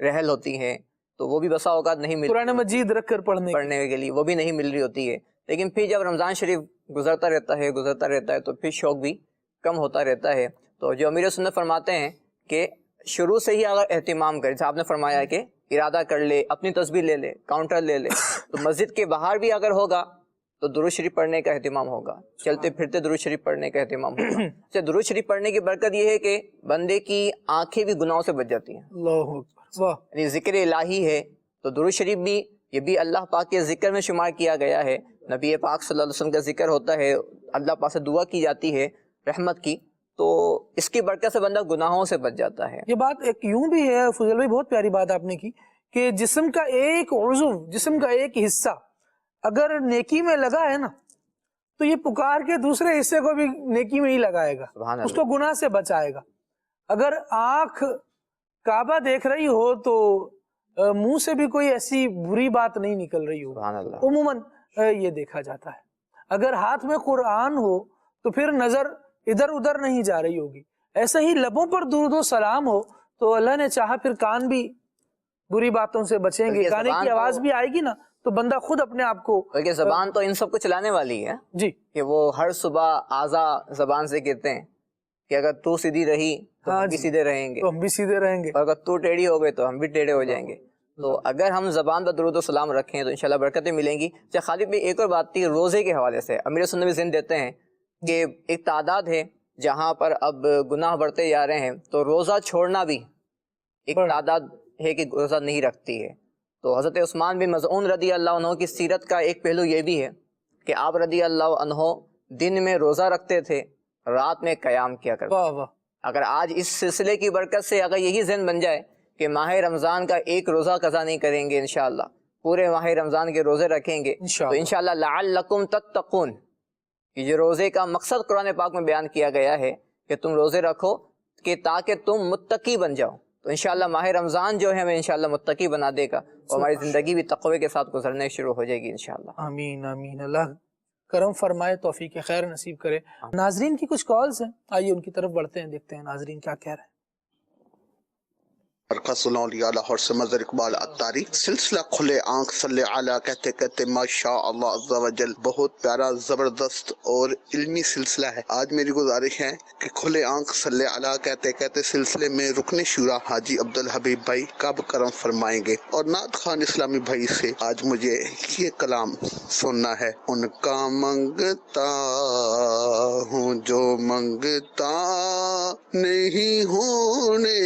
رحل ہوتی ہیں, تو وہ بھی بسا اوقات نہیں مل, قرآن مجید رکھ کر پڑھنے کے لیے وہ بھی نہیں مل رہی ہوتی ہے. لیکن پھر جب رمضان شریف گزرتا رہتا ہے تو پھر شوق بھی کم ہوتا رہتا ہے. تو جو امیر سنت فرماتے ہیں کہ شروع سے ہی اگر اہتمام کرے, جیسے آپ نے فرمایا ہے کہ ارادہ کر لے, اپنی تسبیح لے لے, کاؤنٹر لے لے, تو مسجد کے باہر بھی اگر ہوگا تو درود شریف پڑھنے کا اہتمام ہوگا, چلتے پھرتے درود شریف پڑھنے کا اہتمام ہوگا. درود شریف پڑھنے کی برکت یہ ہے کہ بندے کی آنکھیں بھی گناہوں سے بچ جاتی ہیں. اللہ اکبر. یعنی ذکر الہی ہے تو درود شریف بھی یہ بھی اللہ پاک کے ذکر میں شمار کیا گیا ہے. نبی پاک صلی اللہ علیہ وسلم کا ذکر ہوتا ہے, اللہ پاک سے دعا کی جاتی ہے رحمت کی, تو اس کی برکت سے بندہ گناہوں سے بچ جاتا ہے. یہ بات ایک یوں بھی ہے فضل بھائی, بہت پیاری بات آپ نے کی کہ جسم کا ایک عضو, جسم کا ایک حصہ اگر نیکی میں لگا ہے نا تو یہ پکار کے دوسرے حصے کو بھی نیکی میں ہی لگائے گا, اس کو گناہ سے بچائے گا. اگر آنکھ کعبہ دیکھ رہی ہو تو منہ سے بھی کوئی ایسی بری بات نہیں نکل رہی ہو, عموماً یہ دیکھا جاتا ہے. اگر ہاتھ میں قرآن ہو تو پھر نظر ادھر ادھر نہیں جا رہی ہوگی. ایسے ہی لبوں پر درود و سلام ہو تو اللہ نے چاہا پھر کان بھی بری باتوں سے بچیں گے, گانے کی آواز بھی آئے گی نا تو بندہ خود اپنے آپ کو, بلکہ زبان تو ان سب کو چلانے والی ہے جی, کہ وہ ہر صبح آزا زبان سے کہتے ہیں کہ اگر تو سیدھی رہی تو ہم بھی سیدھے رہیں گے, تو ہم بھی سیدھے رہیں گے, اور اگر تو ٹیڑھی ہو گئے تو ہم بھی ٹیڑھے ہو جائیں گے. تو اگر ہم زبان پر درود و سلام رکھیں تو انشاءاللہ برکتیں ملیں گی. خالد بھی ایک اور بات تھی روزے کے حوالے سے, امیر سنت بھی ذہن دیتے ہیں کہ ایک تعداد ہے جہاں پر اب گناہ بڑھتے جا رہے ہیں, تو روزہ چھوڑنا بھی ایک تعداد ہے کہ روزہ نہیں رکھتی ہے. تو حضرت عثمان بن مظعون رضی اللہ عنہ کی سیرت کا ایک پہلو یہ بھی ہے کہ آپ رضی اللہ عنہ دن میں روزہ رکھتے تھے, رات میں قیام کیا کرتے. واہ واہ. اگر آج اس سلسلے کی برکت سے اگر یہی ذہن بن جائے کہ ماہ رمضان کا ایک روزہ قضا نہیں کریں گے, انشاءاللہ پورے ماہ رمضان کے روزے رکھیں گے, تو انشاءاللہ لعلکم تتقون, یہ جو روزے کا مقصد قرآن پاک میں بیان کیا گیا ہے کہ تم روزے رکھو کہ تاکہ تم متقی بن جاؤ. تو انشاءاللہ ماہ رمضان جو ہے ہمیں انشاءاللہ متقی بنا دے گا, اور ہماری زندگی بھی تقوی کے ساتھ گزرنے شروع ہو جائے گی انشاءاللہ. آمین آمین. اللہ کرم فرمائے, توفیق خیر نصیب کرے. ناظرین کی کچھ کالز ہیں, آئیے ان کی طرف بڑھتے ہیں, دیکھتے ہیں ناظرین کیا کہہ رہے ہیں. مرکز الانبیاء لاہور سے مظہر اقبال عطاری، سلسلہ کھلے آنکھ صلی علی کہتے کہتے ماشاء اللہ عز و جل بہت پیارا زبردست اور علمی سلسلہ ہے۔ آج میری گزارش ہے کہ کھلے آنکھ صلی علی کہتے کہتے سلسلے میں رکن شورا حاجی عبدالحبیب بھائی کب کرم فرمائیں گے، اور نعت خوان اسلامی بھائی سے آج مجھے یہ کلام سننا ہے۔ ان کا منگتا ہوں جو منگتا نہیں ہونے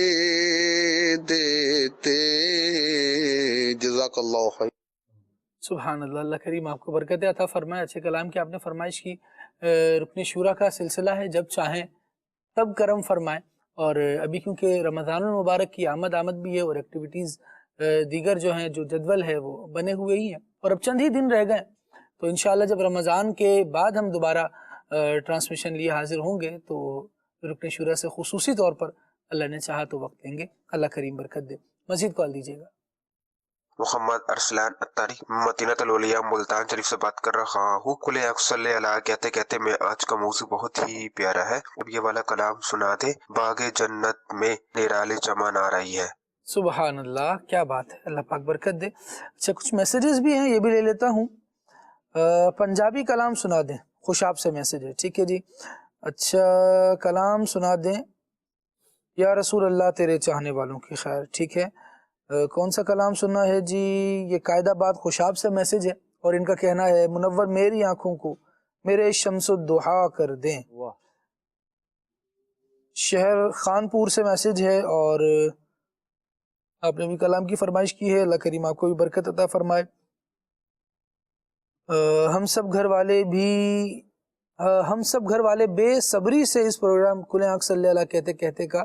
دیتے۔ جزاک اللہ خیر۔ سبحان اللہ، اللہ کریم آپ کو برکت عطا فرمائے۔ اچھے کلام کی آپ نے فرمائش کی۔ رکن شورا کا سلسلہ ہے، جب چاہیں تب کرم فرمائیں، اور ابھی کیونکہ رمضان المبارک کی آمد بھی ہے اور ایکٹیویٹیز دیگر جو ہیں، جو جدول ہے وہ بنے ہوئے ہی ہیں، اور اب چند ہی دن رہ گئے، تو انشاءاللہ جب رمضان کے بعد ہم دوبارہ ٹرانسمیشن لیے حاضر ہوں گے تو رکن شورا سے خصوصی طور پر اللہ نے چاہا تو وقت دیں گے۔ اللہ کریم برکت دے۔ مزید کال دیجیے گا۔ محمد ارسلان عطاری، مدینہ الاولیاء ملتان شریف سے بات کر رہا ہوں۔ کھلے آنکھ صلی علیہ کہتے کہتے میں آج کا موضوع بہت ہی پیارا ہے، اب یہ والا کلام سنا دے۔ باغ جنت میں نرالی چمن آ رہی ہے۔ سبحان اللہ، کیا بات ہے، اللہ پاک برکت دے۔ اچھا، کچھ میسیجز بھی ہیں، یہ بھی لے لیتا ہوں۔ پنجابی کلام سنا دیں، خوشاب سے میسیج ہے، ٹھیک ہے جی۔ اچھا، کلام سنا دیں یا رسول اللہ تیرے چاہنے والوں کی خیر، ٹھیک ہے۔ کون سا کلام سننا ہے جی؟ یہ قاعدہ باد خوشاب سے میسیج ہے، اور ان کا کہنا ہے منور میری آنکھوں کو میرے شمس الضحیٰ کر دیں۔ شہر خانپور سے میسیج ہے، اور آپ نے بھی کلام کی فرمائش کی ہے، اللہ کریم آپ کو بھی برکت عطا فرمائے۔ ہم سب گھر والے بے صبری سے اس پروگرام کھلے آنکھ صلی اللہ کہتے کہتے کا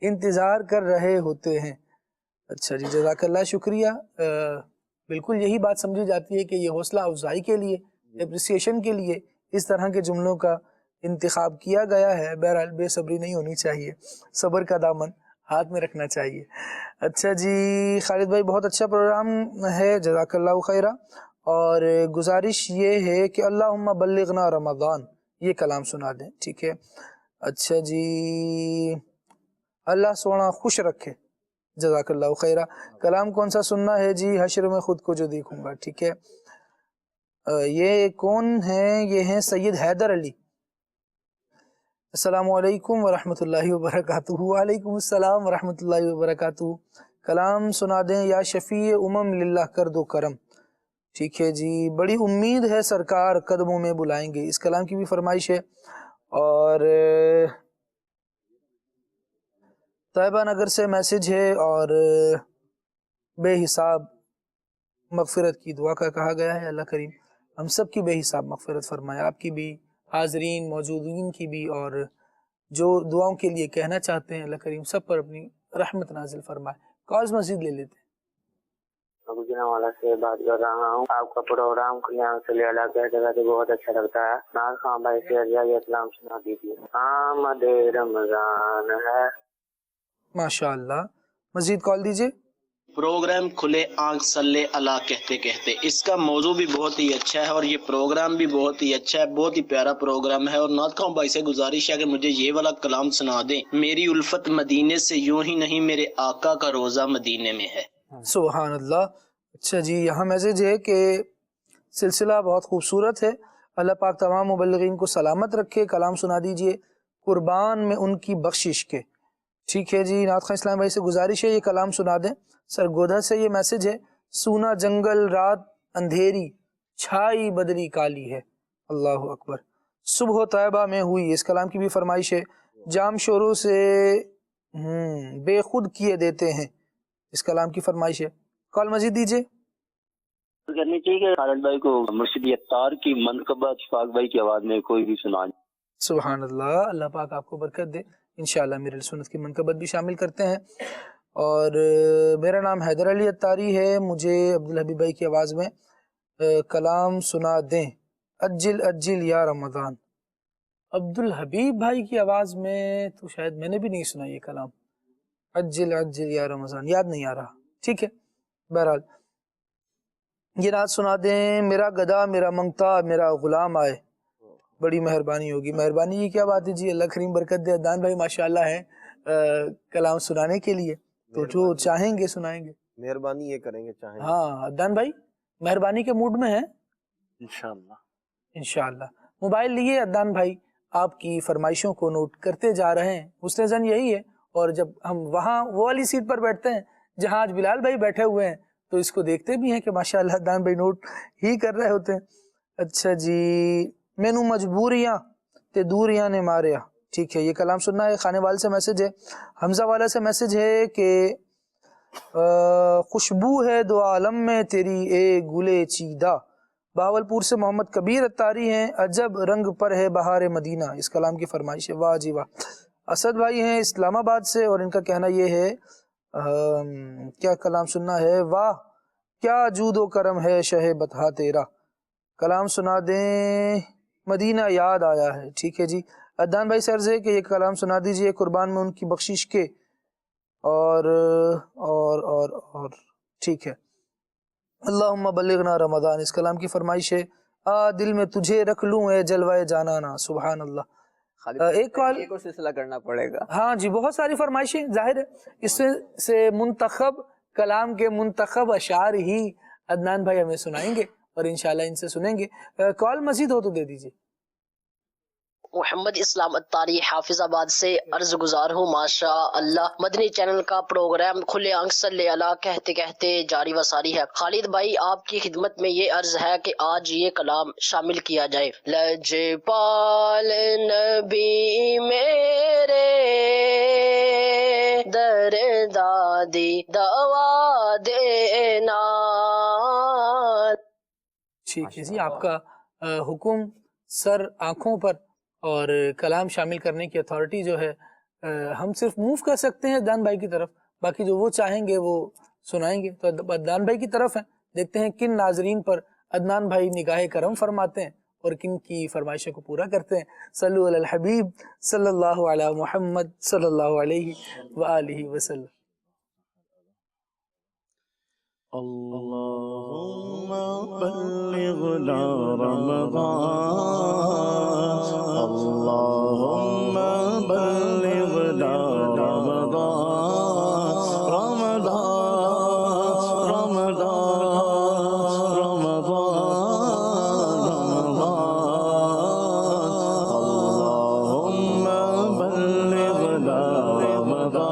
انتظار کر رہے ہوتے ہیں۔ اچھا جی، جزاک اللہ، شکریہ۔ بالکل یہی بات سمجھی جاتی ہے کہ یہ حوصلہ افزائی کے لیے، اپریسیشن کے لیے اس طرح کے جملوں کا انتخاب کیا گیا ہے۔ بہرحال بے صبری نہیں ہونی چاہیے، صبر کا دامن ہاتھ میں رکھنا چاہیے۔ اچھا جی، خالد بھائی بہت اچھا پروگرام ہے، جزاک اللہ خیرہ، اور گزارش یہ ہے کہ اللہم بلغنا رمضان، یہ کلام سنا دیں، ٹھیک ہے۔ اچھا جی، اللہ سونا خوش رکھے، جزاک اللہ خیرہ۔ کلام کون سا سننا ہے جی؟ حشر میں خود کو جو دیکھوں گا، ٹھیک ہے۔ یہ کون ہیں؟ یہ ہیں سید حیدر علی۔ السلام علیکم ورحمۃ اللہ وبرکاتہ۔ وعلیکم السلام ورحمۃ اللہ وبرکاتہ۔ کلام سنا دیں یا شفیع امم للہ کر دو کرم، ٹھیک ہے جی۔ بڑی امید ہے سرکار قدموں میں بلائیں گے، اس کلام کی بھی فرمائش ہے۔ اور طیبہ نگر سے میسیج ہے، اور بے حساب مغفرت کی دعا کا کہا گیا ہے۔ اللہ کریم ہم سب کی بے حساب مغفرت فرمائے، آپ کی بھی، حاضرین موجودین کی بھی، اور جو دعاؤں کے لیے کہنا چاہتے ہیں اللہ کریم سب پر اپنی رحمت نازل فرمائے۔ کالز مزید لے لیتے ہیں۔ ابو جناب والا سے بات کر رہا ہوں۔ آپ کا پروگرام کھلے آنکھ صلی اللہ کہتے کہتے بہت اچھا لگتا ہے۔ ناز خان بھائی سے یہ اسلام سنا دیجیے۔ آمد رمضان ہے۔ ماشاء اللہ، مزید کال دیجیے۔ پروگرام کھلے آنکھ صلی اللہ کہتے کہتے، اس کا موضوع بھی بہت ہی اچھا ہے، اور یہ پروگرام بھی بہت ہی اچھا ہے، بہت ہی پیارا پروگرام ہے۔ اور نعت خان بھائی سے گزارش ہے کہ مجھے یہ والا کلام سنا دیں۔ میری الفت مدینے سے یوں ہی نہیں، میرے آقا کا روزہ مدینے میں ہے۔ سبحان اللہ۔ اچھا جی، یہاں میسیج ہے کہ سلسلہ بہت خوبصورت ہے، اللہ پاک تمام مبلغین کو سلامت رکھے، کلام سنا دیجئے قربان میں ان کی بخشش کے، ٹھیک ہے جی۔ نعت خان اسلام بھائی سے گزارش ہے یہ کلام سنا دیں۔ سرگودھا سے یہ میسیج ہے، سونا جنگل رات اندھیری، چھائی بدری کالی ہے، اللہ اکبر، صبح طیبہ میں ہوئی، اس کلام کی بھی فرمائش ہے۔ جام شوروں سے بے خود کیے دیتے ہیں، اس کلام کی فرمائش ہے۔ کال مزید دیجیے۔ کرنی چاہیے خالد بھائی کو مرشد عطار کی منقبت شفاق بھائی کی آواز میں کوئی بھی سنائیں۔ سبحان اللہ، اللہ پاک آپ کو برکت دے، انشاءاللہ میرے سنت کی منقبت بھی شامل کرتے ہیں۔ اور میرا نام حیدر علی عطاری ہے، مجھے عبدالحبیب بھائی کی آواز میں کلام سنا دیں، اجل اجل یا رمضان۔ عبدالحبیب بھائی کی آواز میں تو شاید میں نے بھی نہیں سنا یہ کلام، اجل اجل یا رمضان، یاد نہیں آ رہا، ٹھیک ہے۔ بہرحال یہ نعت سنا دیں، میرا گدا میرا منگتا میرا غلام آئے، بڑی مہربانی ہوگی۔ مہربانی کی کیا بات ہے جی، اللہ کریم برکت دے۔ عدنان بھائی ماشاءاللہ ہیں کلام سنانے کے لیے، تو جو چاہیں گے سنائیں گے. مہربانی یہ کریں گے چاہیں. ہاں عدنان بھائی مہربانی کے موڈ میں ہیں انشاءاللہ. انشاءاللہ. موبائل لیے عدنان بھائی آپ کی فرمائشوں کو نوٹ کرتے جا رہے ہیں. حسن زن یہی ہے. اور جب ہم وہاں وہ والی سیٹ پر بیٹھتے ہیں جہاں آج بلال بھائی بیٹھے ہوئے ہیں تو اس کو دیکھتے بھی ہیں کہ ماشاءاللہ عدنان بھائی نوٹ ہی کر رہے ہوتے ہیں. اچھا جی. مینو مجبوریاں تے دوریاں نے ماریا. ٹھیک ہے یہ کلام سننا ہے. خانے والے سے میسج ہے. حمزہ والا سے میسج ہے کہ خوشبو ہے دو عالم میں تیری اے گلے چیدہ. بہاولپور سے محمد کبیر اتاری ہیں. عجب رنگ پر ہے بہار مدینہ. اس کلام کی فرمائش ہے. واہ جی واہ. اسد بھائی ہیں اسلام آباد سے اور ان کا کہنا یہ ہے کیا کلام سننا ہے. واہ کیا جود و کرم ہے شہ بطحا تیرا. کلام سنا دیں مدینہ یاد آیا ہے. ٹھیک ہے جی. عدنان بھائی سے عرض ہے کہ یہ کلام سنا دیجئے قربان میں ان کی بخشش کے. اور ٹھیک ہے. اللہم بلغنا رمضان. اس کلام کی فرمائش ہے. دل میں تجھے رکھ لوں اے جلوہ جانانا. سبحان اللہ. ایک کال ایک اور سلسلہ کرنا پڑے گا. ہاں جی بہت ساری فرمائشیں. ظاہر ہے اس سے منتخب کلام کے منتخب اشعار ہی عدنان بھائی ہمیں سنائیں گے اور انشاءاللہ ان سے سنیں گے. کال مزید ہو تو دے دیجیے. محمد اسلام اتاری حافظ آباد سے عرض گزار ہوں. ماشاء اللہ مدنی چینل کا پروگرام کھلے آنکھ صلی اللہ کہتے کہتے جاری و ساری ہے. خالد بھائی آپ کی خدمت میں یہ عرض ہے کہ آج یہ کلام شامل کیا جائے. لجپال نبی میرے در دادی دوا دینا. ٹھیک ہے جی. آپ کا حکم سر آنکھوں پر. اور کلام شامل کرنے کی اتھارٹی جو ہے ہم صرف موو کر سکتے ہیں عدنان بھائی کی طرف. باقی جو وہ چاہیں گے وہ سنائیں گے. تو عدنان بھائی کی طرف ہیں. دیکھتے ہیں کن ناظرین پر عدنان بھائی نگاہ کرم فرماتے ہیں اور کن کی فرمائشوں کو پورا کرتے ہیں. صلو علی الحبیب صلی اللہ علی محمد صلی اللہ علیہ وآلہ وسلم. اللهم بلغنا رمضان. اللهم بلغنا رمضان. رمضان رمضان رمضان رمضان. اللهم بلغنا رمضان.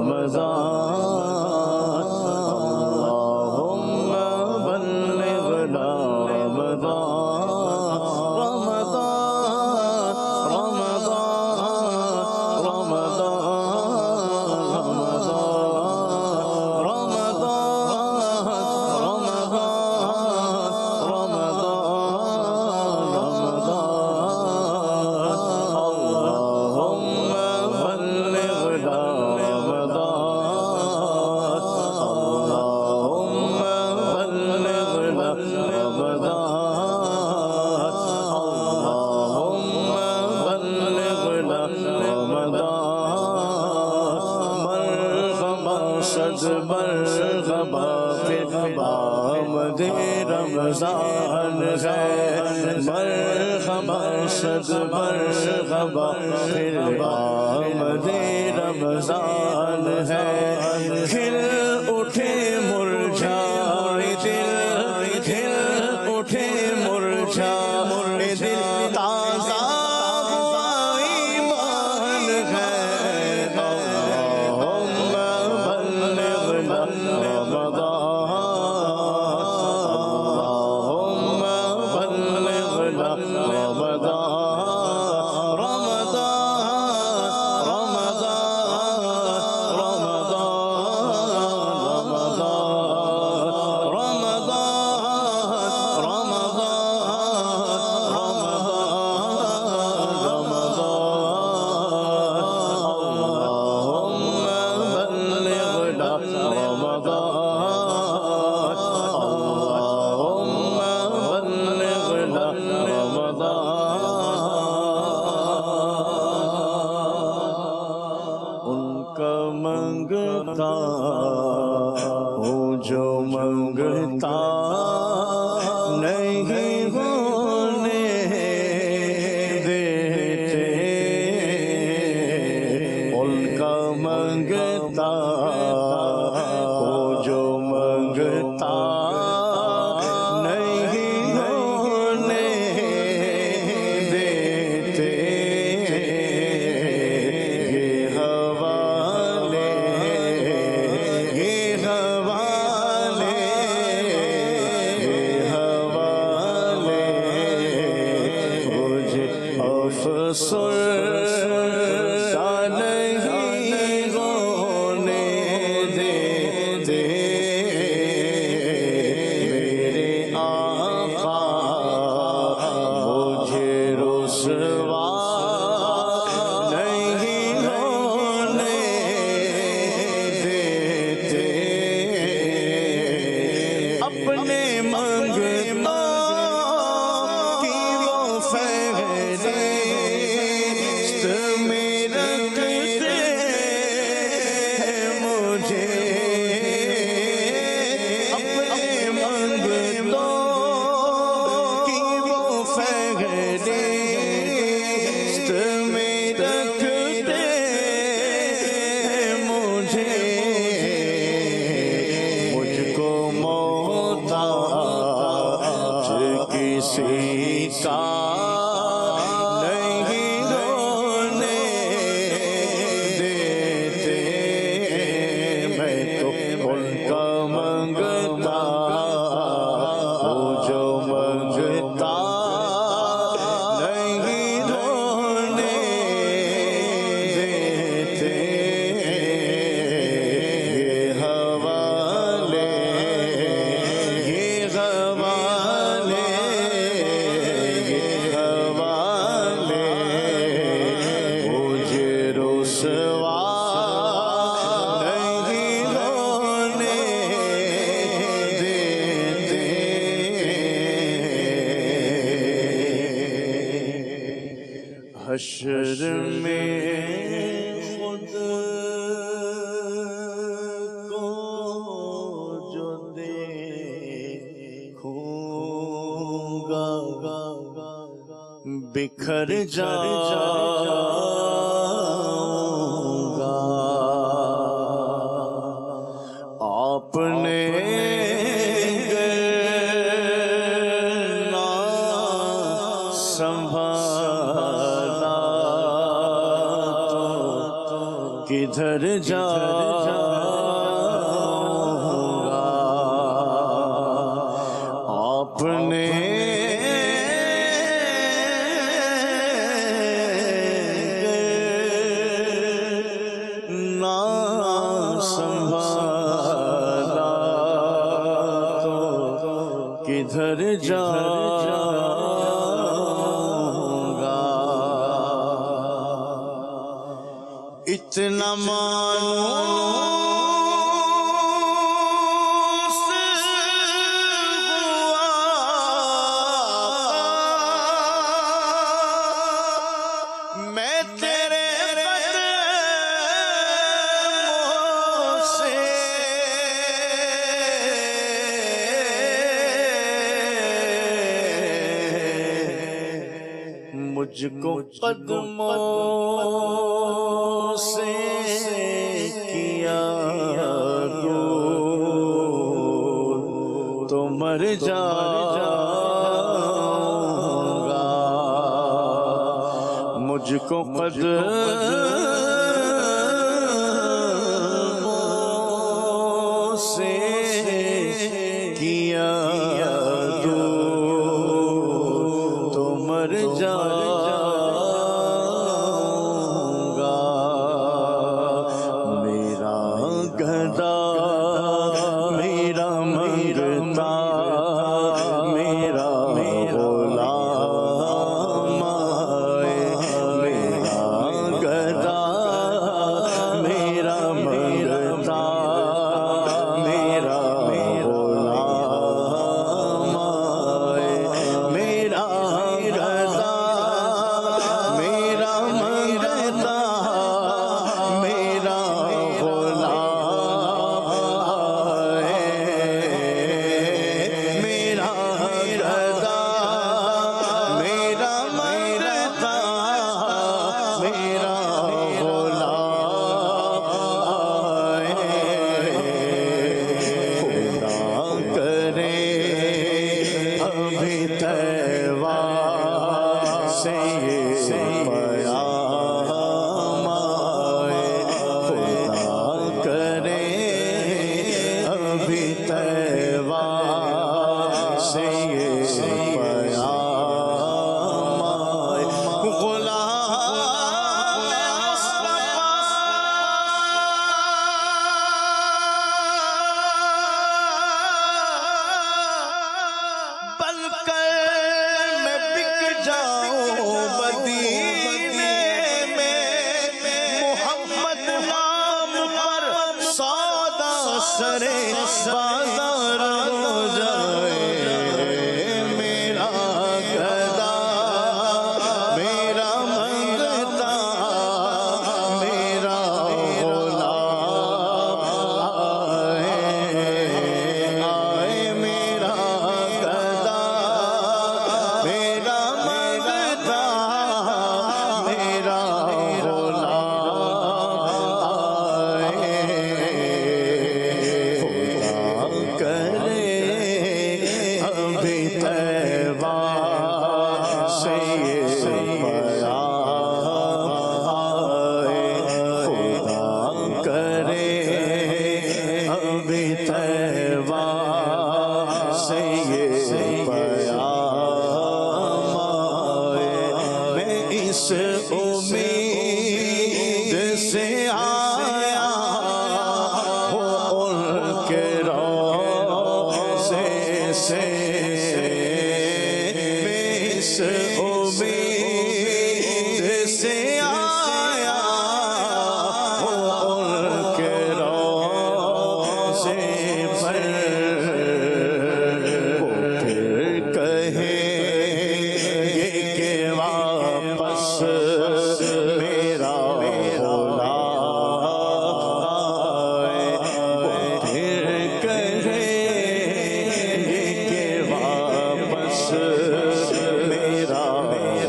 رمضان ہے مرحبا صد مرحبا پھر آمد رمضان ہے. کھل اٹھے مرجھائے دل کھل اٹھے مرجھائے دل تازہ ہوا ایمان ہے. اللہم بلغنا رمضان. منگتا کی وہ فہرست میں رکھتے مجھے اپنے منگتا کی وہ فہرست میں رکھتے مجھے مجھ کو محتاج کسی کا نہیں ہونے دیتے میں تو ان کا منگتا وہ جو منگتا نہیں ہونے دیتے یہ حوالے یہ حوالے یہ حوالے مجھے رسوا نہیں ہونے دیتے حشر میں خود کو جو دیکھوں گا بکھر جاؤں گا آپ نے گرنا سنبھالا تو کدھر جاؤں گا آپ نے نہ سنبھالا تو کدھر جاؤں گا اتنا مانوس ہوا میں تیرے قدموں سے مجھ کو قدموں سے کیا دور تو مر جاؤں گا مجھ کو قدموں سے کیا دور تو مر جاؤں گا میرا گدا میرا منگتا میرا غلام آئے میرا گدا میرا منگتا میرا غلام آئے میرا گدا میرا منگتا میرا غلام آئے میرا گدا میرا منگتا میرا غلام آئے خدا کرے ابھی طیبہ سے یہ پیام آئے خدا کرے ابھی طیبہ سے یہ پیام آئے غلام مصطفیٰ بن کر میں بک جاؤں مدینے میں محمد نام پر سودا سرے بازار ہو جائے طیبہ سے یہ پیام آئے خدا کرے ابھی طیبہ سے یہ پیام آئے میں اس امید سے آیا ہوں ان کے روضے سے میں اس امید سے آیا ہوں ان کے روضے پر وہ پھر کہیں گے کہ واپس میرا آئے وہ پھر کہیں گے کہ واپس میرا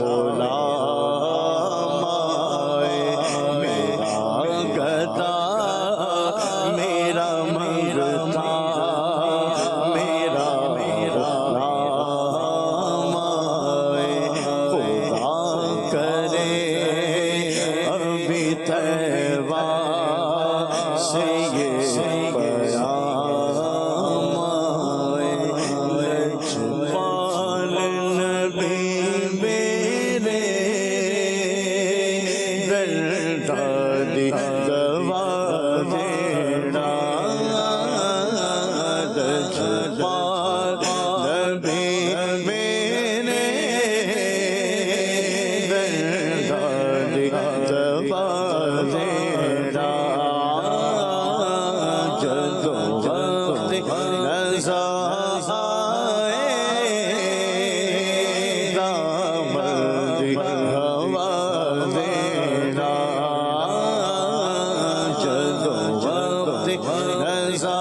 غلام آئے میرا گدا میرا منگتا میرا غلام آئے خدا کرے ابھی طیبہ سے یہ پیام آئے لجپال نبی میرے دردادی دوا دینا لجپال نبی میرے دردادی دوا دینا جدو وقت نظر آئے دامن ہوا دینا جدو وقت نظر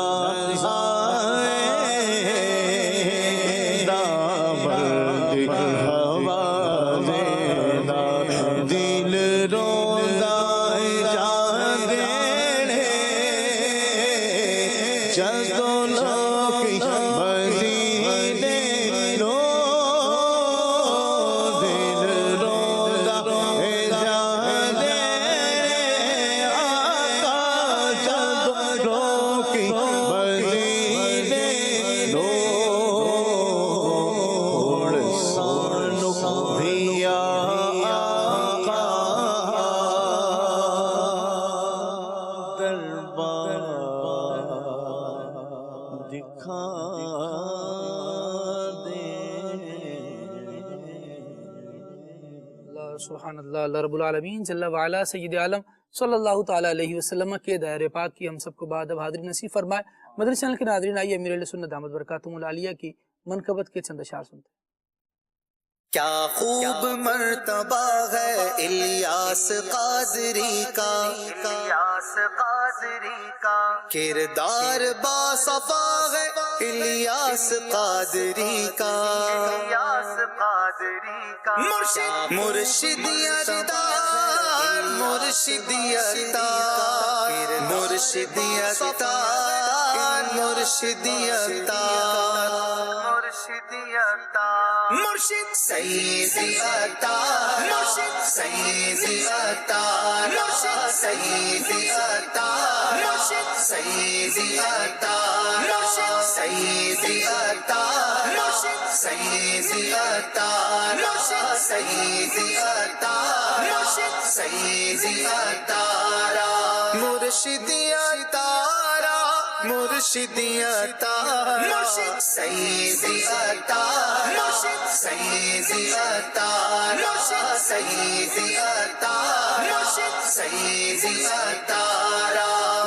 آئے دامن ہوا دینا دل روندا جان دینے جدو لوگ مدینے رو دل روندا جان دینے آقا جدو لوگ مدینے رو سانو بھی آقا دربار دکھا دے اللہ سبحان اللہ اللہ رب العالمین جل وعلا سید عالم صلی اللہ تعالیٰ علیہ وسلم کے دائرے پاک کی ہم سب کو بعد اب حاضری نصیب فرمائے۔ مدنی چینل کے ناظرین آئیے امیر علیہ سنت دامت برکاتہم العالیہ کی منقبت کے چند اشعار سنتے ہیں۔ کیا خوب مرتبہ ہے الیاس قادری کا کردار باصفا ہے الیاس قادری کا مرشدیت دار مرشدیت دار مرشدیت دار مرشدیت دار مرشد سیدی عطار مرشد سیدی عطار مرشد سیدی عطار مرشد سیدی عطار مرشد سیدی عطار مرشد سیدی عطار مرشد سیدی عطار مرشد سیدی عطار مرشدی عطار مرشدی عطار مرشد سیدی عطار مرشد سیدی عطار مرشد سیدی عطار مرشد سیدی عطار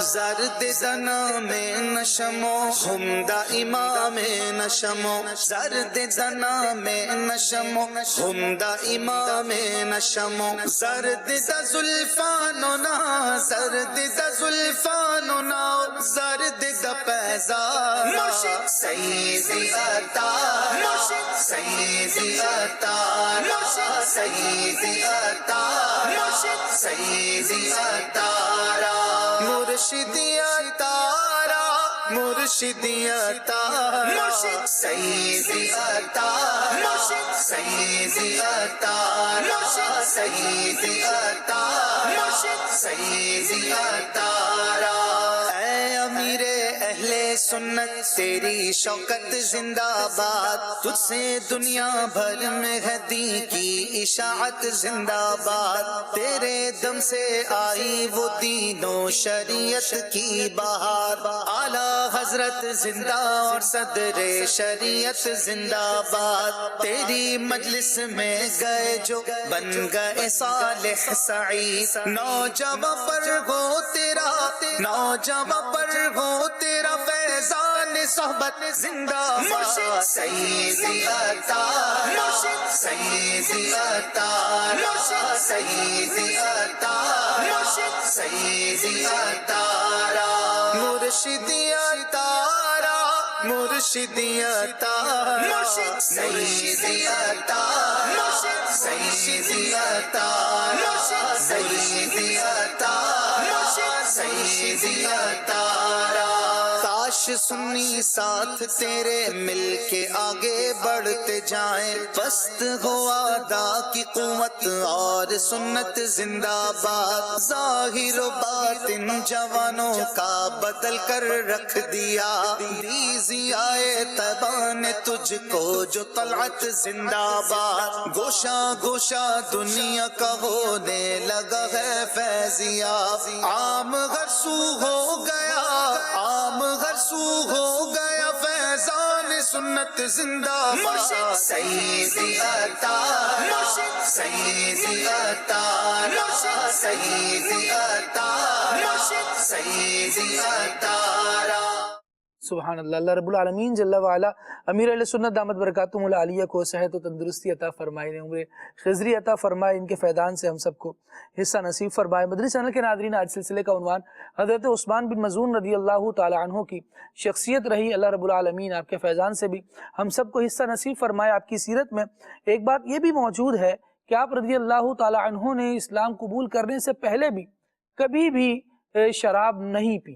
زرد زنا میں نشمو حمدہ امام نشمو زرد زنا میں نشمو حمدہ امام نشمو زرد زلفاننا زرد زلفاننا زرد پیزار مرشد سیدی عطار مرشد سیدی عطار مرشد سیدی عطار مرشد سیدی عطار مرشدی عطار مرشدی عطا مرشد سیدی عطا مرشد سیدی عطا مرشد سیدی عطا مرشد سیدی عطا اے امیر اہل سنت تیری شوکت زندہ باد، تجھ سے دنیا بھر میں ہے دین کی اشاعت زندہ باد، تیرے دم سے آئی وہ دین و شریعت کی بہار، اعلیٰ حضرت زندہ اور صدر شریعت زندہ باد، تیری مجلس میں گئے جو بن گئے صالح سعید، نوجوان پر ہو تیرا نوجوان پر ہو تیرا فیضان صحبت زندہ باد، مرشد سیدی عطا مرشد سیدی عطا مرشد سیدی عطا مرشد سیدی عطا مرشدی عطا مرشدی عطا مرشد سیدی عطا مرشد سیدی عطا مرشد سیدی عطا مرشد سیدی عطا، کاش سنی ساتھ تیرے مل کے آگے بڑھتے جائیں، پست ہو ادا کی قوت اور سنت زندہ باد، ظاہر و باطن جوانوں کا بدل کر رکھ دیا، ریزی آئے طیبہ نے تجھ کو جو طلعت زندہ باد، گوشہ گوشہ دنیا کا ہونے لگا ہے فیضیا، عام غرسو ہو گیا عام غرسو ہو گیا فیضان سنت زندہ باد، مرشد سیدی عطا مرشد سیدی عطا مرشد سیدی عطا مرشد سیدی عطا۔ سبحان اللہ، اللہ رب العالمین جل وعلا امیر اہل سنت دامت برکاتہم العالیہ کو صحت و تندرستی عطا فرمائے، عمر خضری عطا فرمائے، ان کے فیضان سے ہم سب کو حصہ نصیب فرمائے۔ مدنی چینل کے ناظرین، آج سلسلے کا عنوان حضرت عثمان بن مظعون رضی اللہ تعالی عنہ کی شخصیت رہی، اللہ رب العالمین آپ کے فیضان سے بھی ہم سب کو حصہ نصیب فرمائے۔ آپ کی سیرت میں ایک بات یہ بھی موجود ہے کہ آپ رضی اللہ تعالی عنہ نے اسلام قبول کرنے سے پہلے بھی کبھی بھی شراب نہیں پی،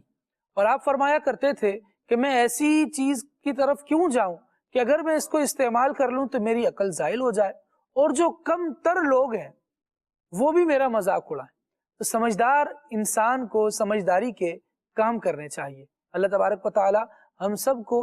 اور آپ فرمایا کرتے تھے کہ میں ایسی چیز کی طرف کیوں جاؤں کہ اگر میں اس کو استعمال کر لوں تو میری عقل زائل ہو جائے، اور جو کم تر لوگ ہیں وہ بھی میرا مذاق اڑائیں۔ تو سمجھدار انسان کو سمجھداری کے کام کرنے چاہیے۔ اللہ تبارک و تعالی ہم سب کو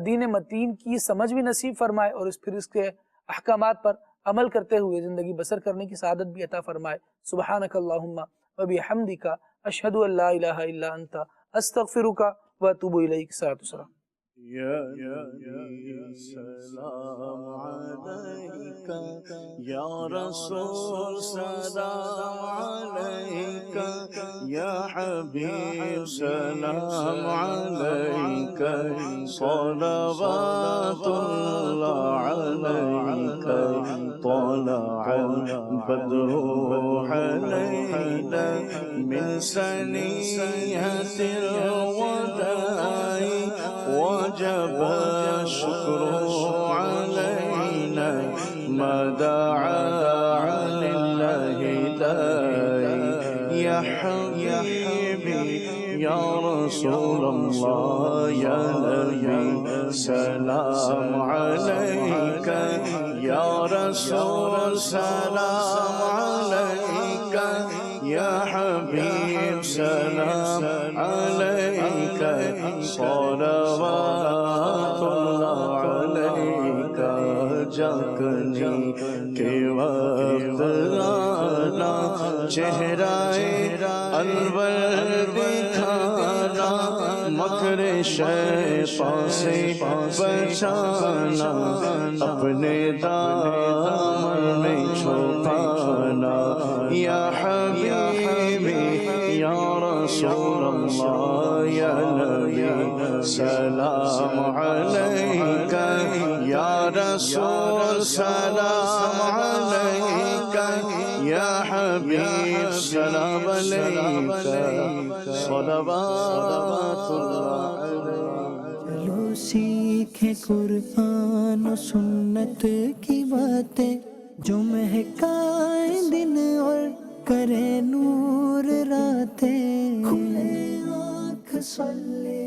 دین متین کی سمجھ بھی نصیب فرمائے، اور پھر اس کے احکامات پر عمل کرتے ہوئے زندگی بسر کرنے کی سعادت بھی عطا فرمائے۔ سبحانک اللہم و بحمدک، اشہد ان لا الہ الا انت، استغفرک واتوب الیک۔ صلاۃ والسلام۔ یا نبی سلام علیکہ، یا رسول سلام علیکہ، یا حبیب سلام علیکہ، صلوات اللہ علیکہ، طلع البدر علینا من ثنیۃ الوداع، وجب الشكر علينا ما دعا لله داعي، يا حبيبي يا رسول الله يا نبي سلام عليك، يا رسول سلام عليك، يا حبيب سلام عليك، صلوات اللہ علیکہ۔ جاگنے کے وقت آنا، چہرہ انور دکھانا، مکر شیطان سے بچانا، اپنے دامن میں چھپانا، یا حبیبی یا رسول اللہ یا نبی سلام علیکہ، یا رسول سلام علیکہ، یا حبیب سلام علیکہ، صلوات اللہ علیکہ۔ چلو سیکھیں قرآن و سنت کی باتیں، جو مہکائیں دن اور کرے نور راتیں، کھلے آنکھ صلی